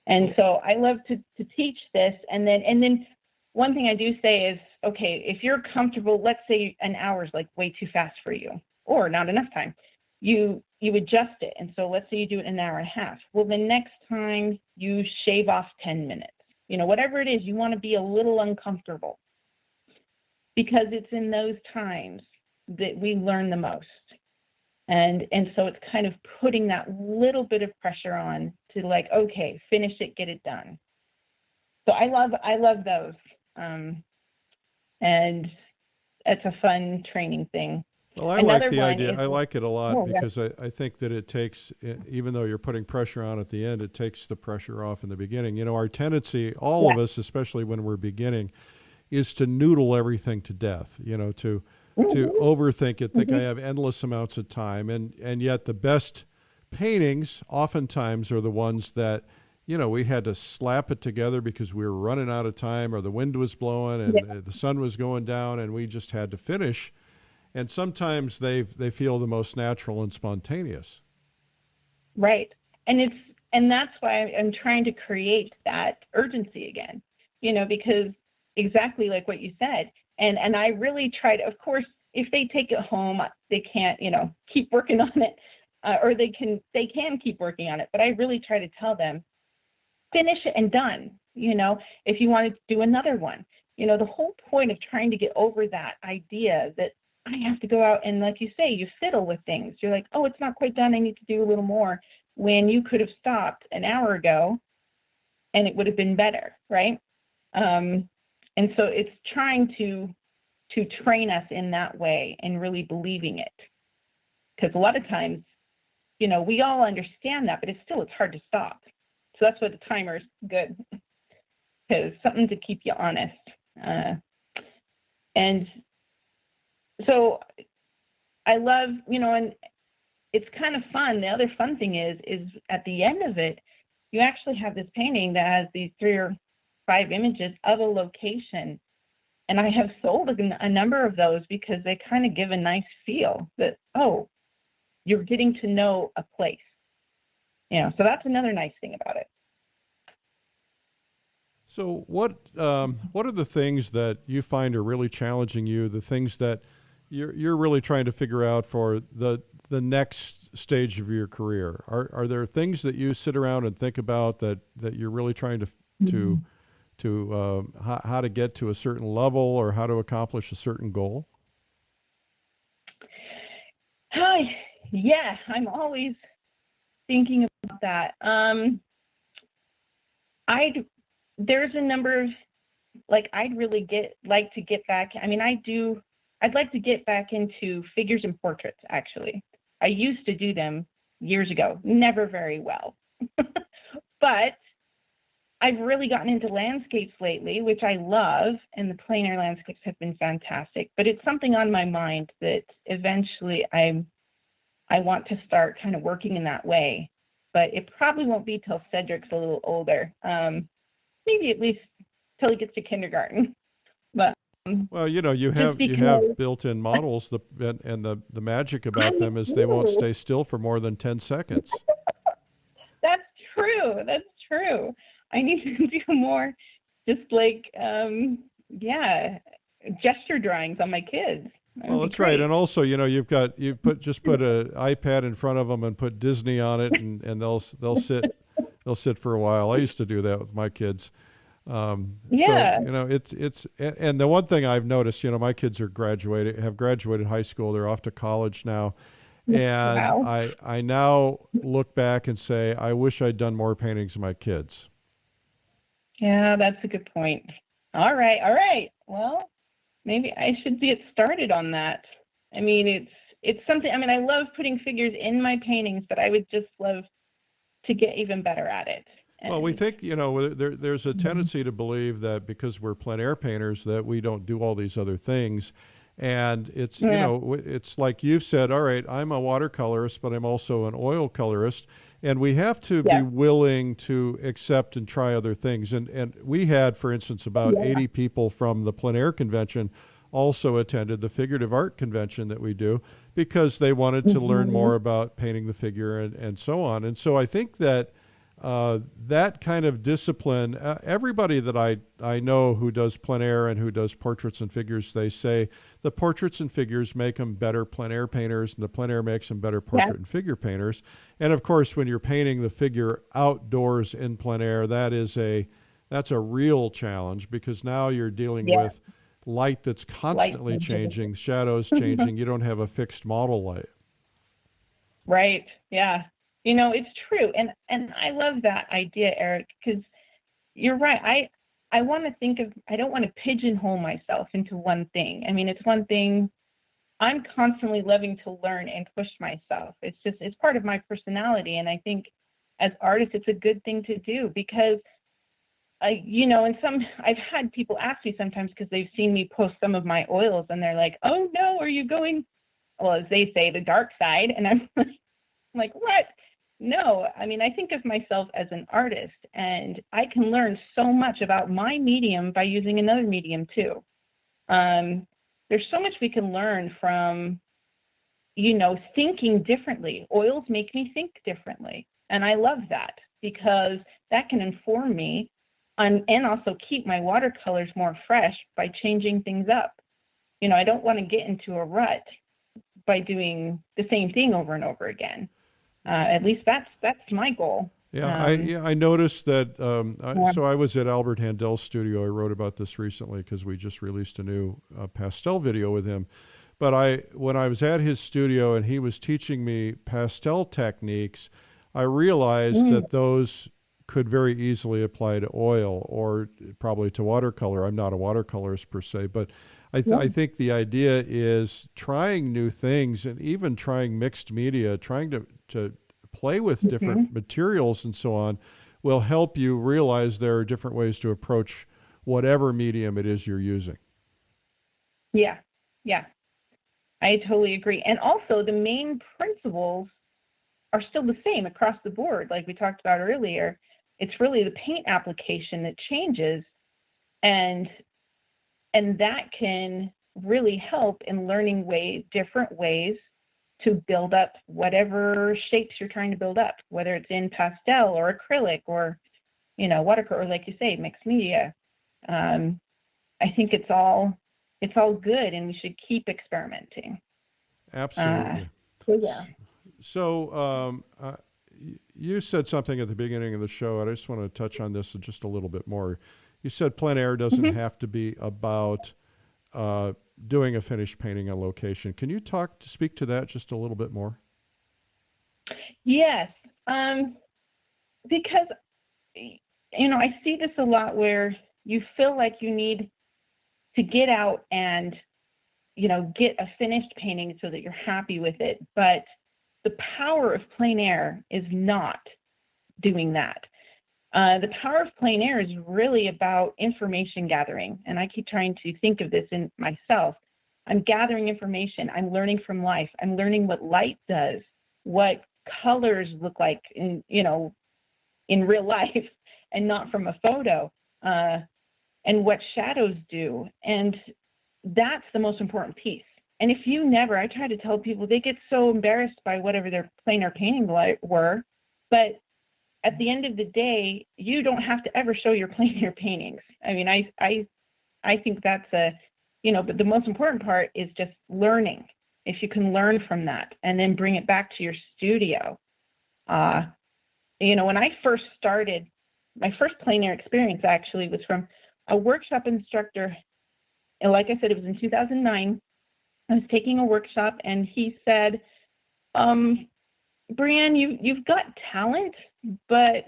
And so I love to teach this. And then one thing I do say is, okay, if you're comfortable, let's say an hour is like way too fast for you or not enough time, you adjust it. And so let's say you do it in an hour and a half. Well, the next time you shave off 10 minutes. Whatever it is, you want to be a little uncomfortable, because it's in those times that we learn the most. And so it's kind of putting that little bit of pressure on to like, okay, finish it, get it done. So I love those. And it's a fun training thing. Well, I like the idea. I like it a lot because I think that it takes, even though you're putting pressure on at the end, it takes the pressure off in the beginning. Our tendency, all of us, especially when we're beginning, is to noodle everything to death, to overthink it, think I have endless amounts of time. And yet the best paintings oftentimes are the ones that, we had to slap it together because we were running out of time, or the wind was blowing and the sun was going down, and we just had to finish. And sometimes they feel the most natural and spontaneous. Right. And that's why I'm trying to create that urgency again, because exactly like what you said. And I really try to, of course, if they take it home, they can't, keep working on it, or they can keep working on it. But I really try to tell them, finish it and done. If you want to do another one, the whole point of trying to get over that idea that I have to go out and, like you say, you fiddle with things. You're like, oh, it's not quite done. I need to do a little more, when you could have stopped an hour ago and it would have been better, right? And so it's trying to train us in that way and really believing it. Because a lot of times, we all understand that, but it's hard to stop. So that's why the timer is good, because something to keep you honest. And so I love, and it's kind of fun. The other fun thing is at the end of it, you actually have this painting that has these 3 or 5 images of a location. And I have sold a number of those because they kind of give a nice feel that, oh, you're getting to know a place. So that's another nice thing about it. So what are the things that you find are really challenging you, the things that you're really trying to figure out for the the next stage of your career? Are there things that you sit around and think about that you're really trying to how to get to a certain level or how to accomplish a certain goal? Hi. Yeah, I'm always thinking about that. There's a number of, like, I'd really like to get back. I mean, I'd like to get back into figures and portraits, actually. I used to do them years ago, never very well. But I've really gotten into landscapes lately, which I love, and the PleinAir landscapes have been fantastic. But it's something on my mind that eventually I want to start kind of working in that way. But it probably won't be till Cedric's a little older. Maybe at least till he gets to kindergarten. But well, you have built-in models, and the magic about them is they won't stay still for more than 10 seconds. That's true. That's true. I need to do more, just like gesture drawings on my kids. Well, that's right. And also, you put an iPad in front of them and put Disney on it, and they'll sit for a while. I used to do that with my kids. So, it's and the one thing I've noticed, my kids have graduated high school. They're off to college now. And wow. I now look back and say, I wish I'd done more paintings of my kids. Yeah, that's a good point. All right. Well, maybe I should get started on that. I mean, it's something, I mean, I love putting figures in my paintings, but I would just love to get even better at it. Well, we think, there's a tendency to believe that because we're plein air painters that we don't do all these other things. And it's, it's like you've said, all right, I'm a watercolorist, but I'm also an oil colorist. And we have to be willing to accept and try other things. And we had, for instance, about 80 people from the plein air convention also attended the figurative art convention that we do because they wanted to learn more about painting the figure and so on. And so I think that that kind of discipline, everybody that I know who does plein air and who does portraits and figures, they say the portraits and figures make them better plein air painters, and the plein air makes them better portrait and figure painters. And of course, when you're painting the figure outdoors in plein air, that's a real challenge because now you're dealing with light that's constantly changing, shadows changing. You don't have a fixed model light. Right. Yeah. It's true. And I love that idea, Eric, because you're right. I want to I don't want to pigeonhole myself into one thing. I mean, it's one thing. I'm constantly loving to learn and push myself. It's part of my personality. And I think as artists, it's a good thing to do because I've had people ask me sometimes because they've seen me post some of my oils and they're like, oh no, are you going, well, as they say, the dark side? And I'm like, what? No, I mean, I think of myself as an artist, and I can learn so much about my medium by using another medium too. There's so much we can learn from, thinking differently. Oils make me think differently, and I love that because that can inform me and also keep my watercolors more fresh by changing things up. I don't want to get into a rut by doing the same thing over and over again. At least that's my goal. Yeah, I noticed that. So I was at Albert Handel's studio. I wrote about this recently because we just released a new pastel video with him. But when I was at his studio and he was teaching me pastel techniques, I realized that those could very easily apply to oil or probably to watercolor. I'm not a watercolorist per se, but I think the idea is trying new things and even trying mixed media, trying to play with different materials and so on will help you realize there are different ways to approach whatever medium it is you're using. Yeah. I totally agree. And also the main principles are still the same across the board. Like we talked about earlier, it's really the paint application that changes and that can really help in learning different ways to build up whatever shapes you're trying to build up, whether it's in pastel or acrylic or, watercolor, or like you say, mixed media. I think it's all good and we should keep experimenting. Absolutely. So you said something at the beginning of the show, and I just want to touch on this just a little bit more. You said plein air doesn't have to be about doing a finished painting on location. Can you speak to that just a little bit more? Yes, because, I see this a lot where you feel like you need to get out and, get a finished painting so that you're happy with it. But the power of plein air is not doing that. The power of plein air is really about information gathering. And I keep trying to think of this in myself. I'm gathering information. I'm learning from life. I'm learning what light does, what colors look like in real life and not from a photo, and what shadows do. And that's the most important piece. And if I try to tell people, they get so embarrassed by whatever their plein air paintings were, but at the end of the day, you don't have to ever show your plein air paintings. I mean, I think that's but the most important part is just learning. If you can learn from that and then bring it back to your studio. When I first started, my first plein air experience actually was from a workshop instructor. And like I said, it was in 2009. I was taking a workshop and he said, Brienne, you've got talent, but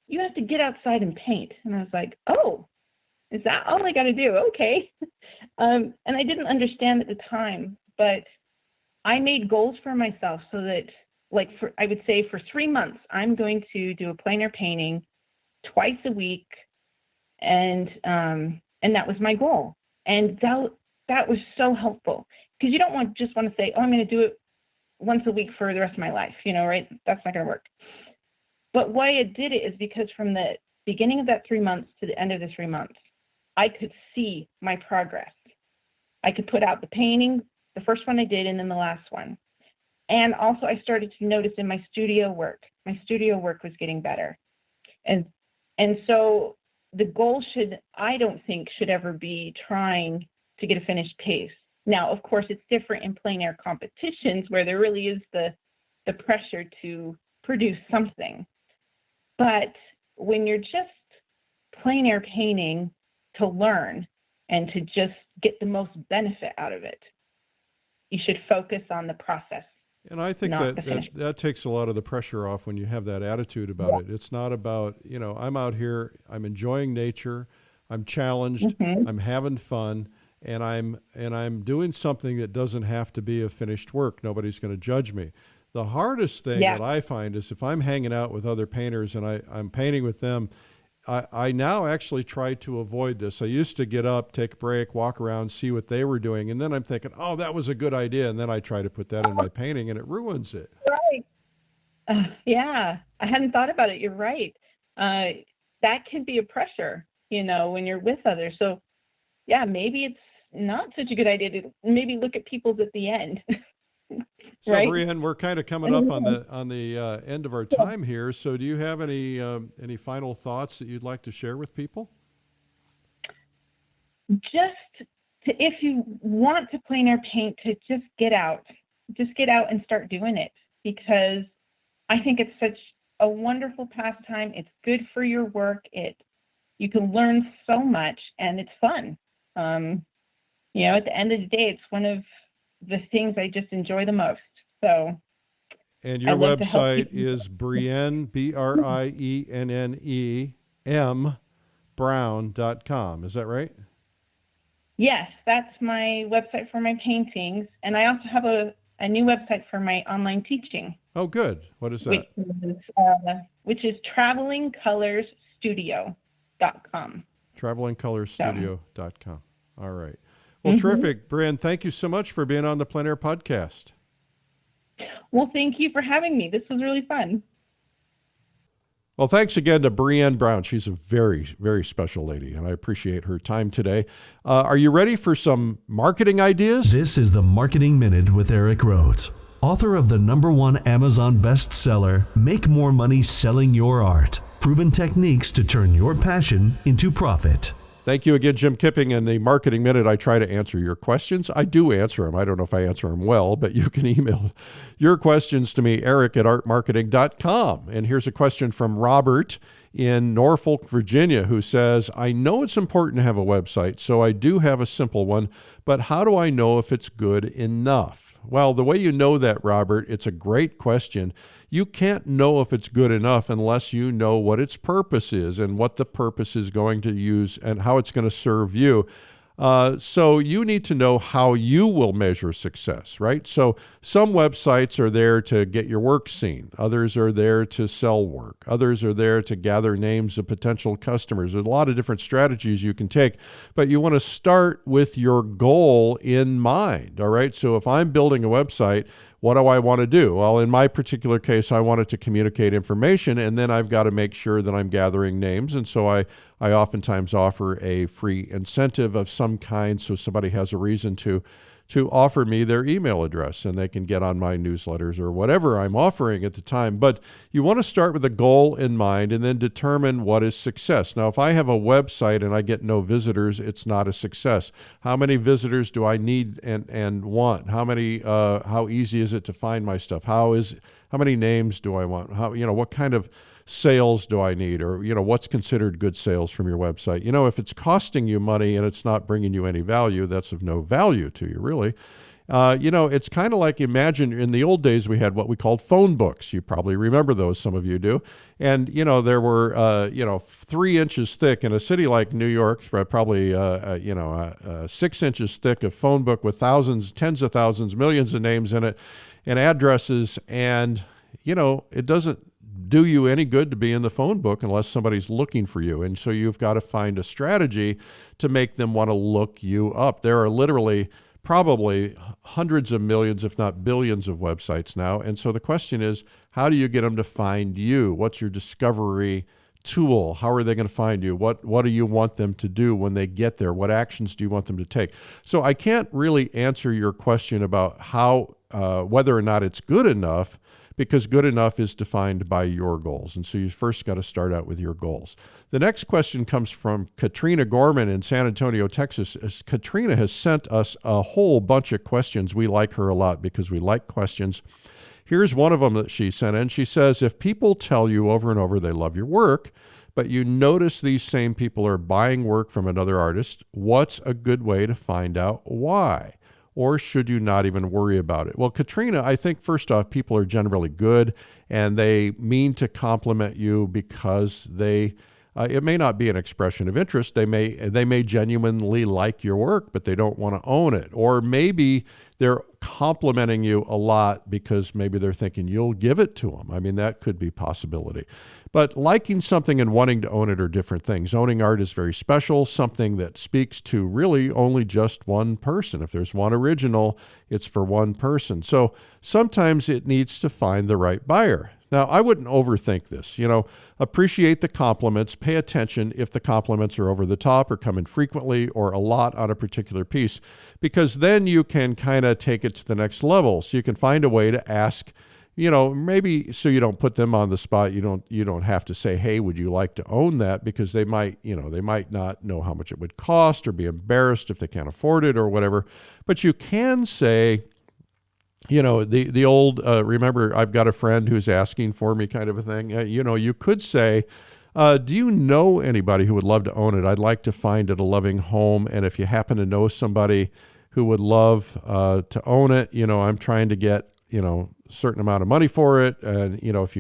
you have to get outside and paint. And I was like, oh, is that all I got to do? Okay. And I didn't understand at the time, but I made goals for myself so that, I would say for 3 months, I'm going to do a plein air painting twice a week. And that was my goal. And that was so helpful, because you don't just want to say, oh, I'm going to do it once a week for the rest of my life, right? That's not going to work. But why I did it is because from the beginning of that 3 months to the end of the 3 months, I could see my progress. I could put out the painting, the first one I did, and then the last one. And also I started to notice in my studio work was getting better. And so the goal I don't think should ever be trying to get a finished piece. Now, of course, it's different in plein air competitions where there really is the pressure to produce something. But when you're just plein air painting to learn and to just get the most benefit out of it, you should focus on the process. And I think that takes a lot of the pressure off when you have that attitude about it. It's not about, I'm out here, I'm enjoying nature, I'm challenged, I'm having fun, and I'm doing something that doesn't have to be a finished work. Nobody's going to judge me. The hardest thing that I find is if I'm hanging out with other painters and I'm painting with them, I now actually try to avoid this. I used to get up, take a break, walk around, see what they were doing, and then I'm thinking, oh, that was a good idea, and then I try to put that in my painting, and it ruins it. Right. Yeah, I hadn't thought about it. You're right. That can be a pressure, when you're with others. So, yeah, maybe it's not such a good idea to maybe look at people's at the end. So, right? Brienne, we're kind of coming up on the end of our time here. So, do you have any final thoughts that you'd like to share with people? If you want to plein air paint, to just get out and start doing it, because I think it's such a wonderful pastime. It's good for your work. You can learn so much, and it's fun. At the end of the day, it's one of the things I just enjoy the most. So, and your website is Brienne, BrienneM Brown.com. Is that right? Yes, that's my website for my paintings. And I also have a new website for my online teaching. Oh, good. What is that? Which is travelingcolorsstudio.com. Travelingcolorsstudio.com. All right. Well, terrific. Brienne, thank you so much for being on the PleinAir Podcast. Well, thank you for having me. This was really fun. Well, thanks again to Brienne Brown. She's a very, very special lady, and I appreciate her time today. Are you ready for some marketing ideas? This is the Marketing Minute with Eric Rhoads, author of the #1 Amazon bestseller, Make More Money Selling Your Art, Proven Techniques to Turn Your Passion into Profit. Thank you again, Jim Kipping. In the Marketing Minute, I try to answer your questions. I do answer them. I don't know if I answer them well, but you can email your questions to me, eric@artmarketing.com. And here's a question from Robert in Norfolk, Virginia, who says, I know it's important to have a website, so I do have a simple one, but how do I know if it's good enough? Well, the way you know that, Robert, it's a great question. You can't know if it's good enough unless you know what its purpose is and what the purpose is going to use and how it's going to serve you. So you need to know how you will measure success, right? So some websites are there to get your work seen. Others are there to sell work. Others are there to gather names of potential customers. There's a lot of different strategies you can take, but you want to start with your goal in mind, all right? So if I'm building a website, what do I want to do? Well, in my particular case, I wanted to communicate information, and then I've got to make sure that I'm gathering names. And so I oftentimes offer a free incentive of some kind so somebody has a reason to offer me their email address and they can get on my newsletters or whatever I'm offering at the time. But you want to start with a goal in mind and then determine what is success. Now, if I have a website and I get no visitors, it's not a success. How many visitors do I need and want? How easy is it to find my stuff? How many names do I want? What kind of sales do I need? Or, what's considered good sales from your website? If it's costing you money and it's not bringing you any value, that's of no value to you, really. It's kind of like, imagine in the old days we had what we called phone books. You probably remember those, some of you do. And, there were, 3 inches thick in a city like New York, probably, 6 inches thick of phone book with thousands, tens of thousands, millions of names in it and addresses. And, it doesn't do you any good to be in the phone book unless somebody's looking for you. And so you've got to find a strategy to make them want to look you up. There are literally probably hundreds of millions, if not billions of websites now. And so the question is, how do you get them to find you? What's your discovery tool? How are they going to find you? What do you want them to do when they get there? What actions do you want them to take? So I can't really answer your question about how, whether or not it's good enough, because good enough is defined by your goals. And so you first got to start out with your goals. The next question comes from Katrina Gorman in San Antonio, Texas. Katrina has sent us a whole bunch of questions. We like her a lot because we like questions. Here's one of them that she sent in. She says, if people tell you over and over they love your work, but you notice these same people are buying work from another artist, what's a good way to find out why? Or should you not even worry about it? Well, Katrina, I think first off, people are generally good and they mean to compliment you because it may not be an expression of interest. They may genuinely like your work, but they don't want to own it. Or maybe they're complimenting you a lot because maybe they're thinking you'll give it to them. I mean, that could be a possibility. But liking something and wanting to own it are different things. Owning art is very special, something that speaks to really only just one person. If there's one original, it's for one person. So sometimes it needs to find the right buyer. Now, I wouldn't overthink this. Appreciate the compliments. Pay attention if the compliments are over the top or come infrequently or a lot on a particular piece, because then you can kind of take it to the next level. So you can find a way to ask, maybe so you don't put them on the spot. You don't have to say, hey, would you like to own that? Because they might not know how much it would cost or be embarrassed if they can't afford it or whatever. But you can say, the old, remember, I've got a friend who's asking for me kind of a thing. You could say, do you know anybody who would love to own it? I'd like to find it a loving home. And if you happen to know somebody who would love to own it, I'm trying to get, certain amount of money for it. And, if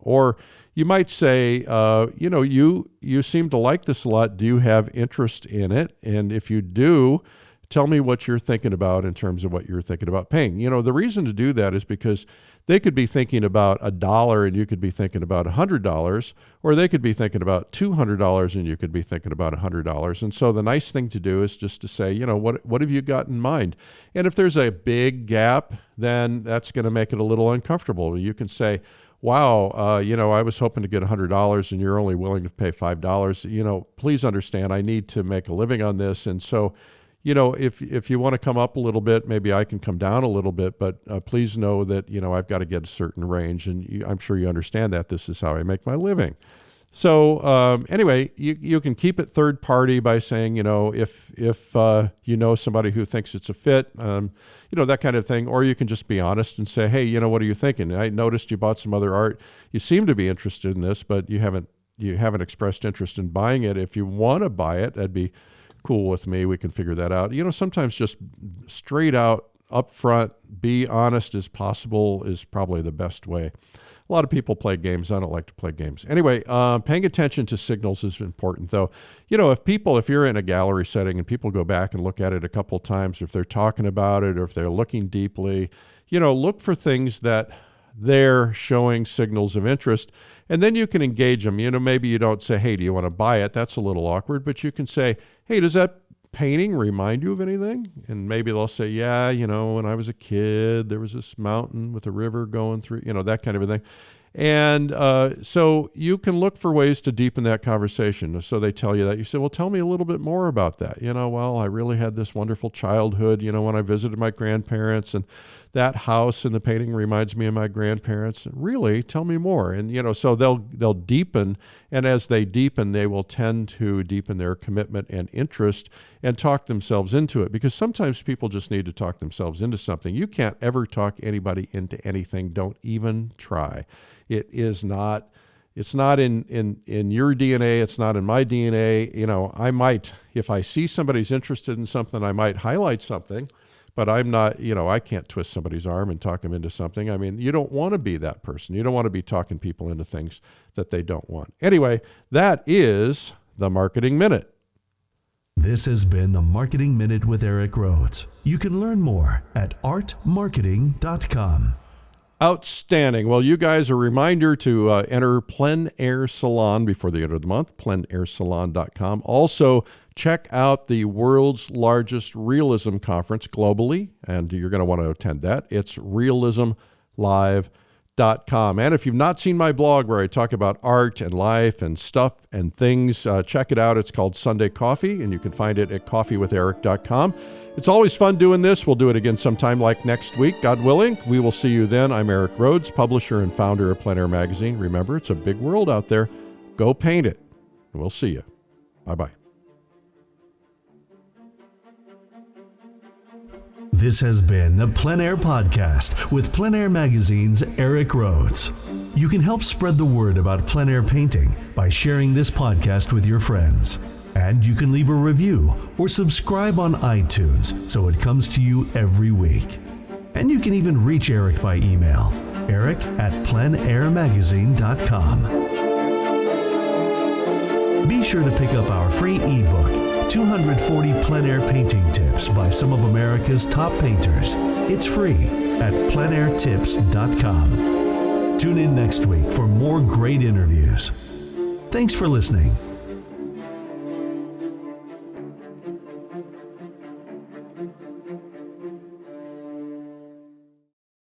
or you might say, you seem to like this a lot. Do you have interest in it? And if you do, tell me what you're thinking about in terms of what you're thinking about paying. The reason to do that is because they could be thinking about $1 and you could be thinking about $100, or they could be thinking about $200 and you could be thinking about $100. And so the nice thing to do is just to say, what have you got in mind? And if there's a big gap, then that's going to make it a little uncomfortable. You can say, wow, I was hoping to get $100 and you're only willing to pay $5. Please understand, I need to make a living on this. And so, if you want to come up a little bit, maybe I can come down a little bit, but please know that, I've got to get a certain range, and I'm sure you understand that this is how I make my living. So anyway, you can keep it third party by saying, if you know somebody who thinks it's a fit, that kind of thing. Or you can just be honest and say, hey, what are you thinking? I noticed you bought some other art. You seem to be interested in this, but you haven't expressed interest in buying it. If you want to buy it, that'd be cool with me. We can figure that out. Sometimes just straight out, up front, be honest as possible is probably the best way. A lot of people play games. I don't like to play games. Anyway, paying attention to signals is important, though. If you're in a gallery setting and people go back and look at it a couple of times, if they're talking about it or if they're looking deeply, look for things that they're showing signals of interest, and then you can engage them. Maybe you don't say, hey, do you want to buy it? That's a little awkward, but you can say, hey, does that painting remind you of anything? And maybe they'll say, yeah, when I was a kid, there was this mountain with a river going through, that kind of a thing. And so you can look for ways to deepen that conversation. So they tell you that. You say, well, tell me a little bit more about that. Well, I really had this wonderful childhood, when I visited my grandparents, and that house in the painting reminds me of my grandparents. Really? Tell me more. And, so they'll deepen. And as they deepen, they will tend to deepen their commitment and interest and talk themselves into it. Because sometimes people just need to talk themselves into something. You can't ever talk anybody into anything. Don't even try. It's not in your DNA. It's not in my DNA. I might, if I see somebody's interested in something, I might highlight something, but I'm not, I can't twist somebody's arm and talk them into something. I mean, you don't want to be that person. You don't want to be talking people into things that they don't want. Anyway, that is the Marketing Minute. This has been the Marketing Minute with Eric Rhoads. You can learn more at artmarketing.com. Outstanding. Well, you guys, a reminder to enter PleinAir Salon before the end of the month, PleinAirSalon.com. Also, check out the world's largest realism conference globally, and you're going to want to attend that. It's realismlive.com. And if you've not seen my blog where I talk about art and life and stuff and things, check it out. It's called Sunday Coffee, and you can find it at coffeewitheric.com. It's always fun doing this. We'll do it again sometime like next week, God willing. We will see you then. I'm Eric Rhoads, publisher and founder of PleinAir Magazine. Remember, it's a big world out there. Go paint it, and we'll see you. Bye-bye. This has been the PleinAir Podcast with PleinAir Magazine's Eric Rhoads. You can help spread the word about plein air painting by sharing this podcast with your friends. And you can leave a review or subscribe on iTunes so it comes to you every week. And you can even reach Eric by email, eric@pleinairmagazine.com. Be sure to pick up our free ebook, 240 plein air painting tips by some of America's top painters. It's free at pleinairtips.com. Tune in next week for more great interviews. Thanks for listening.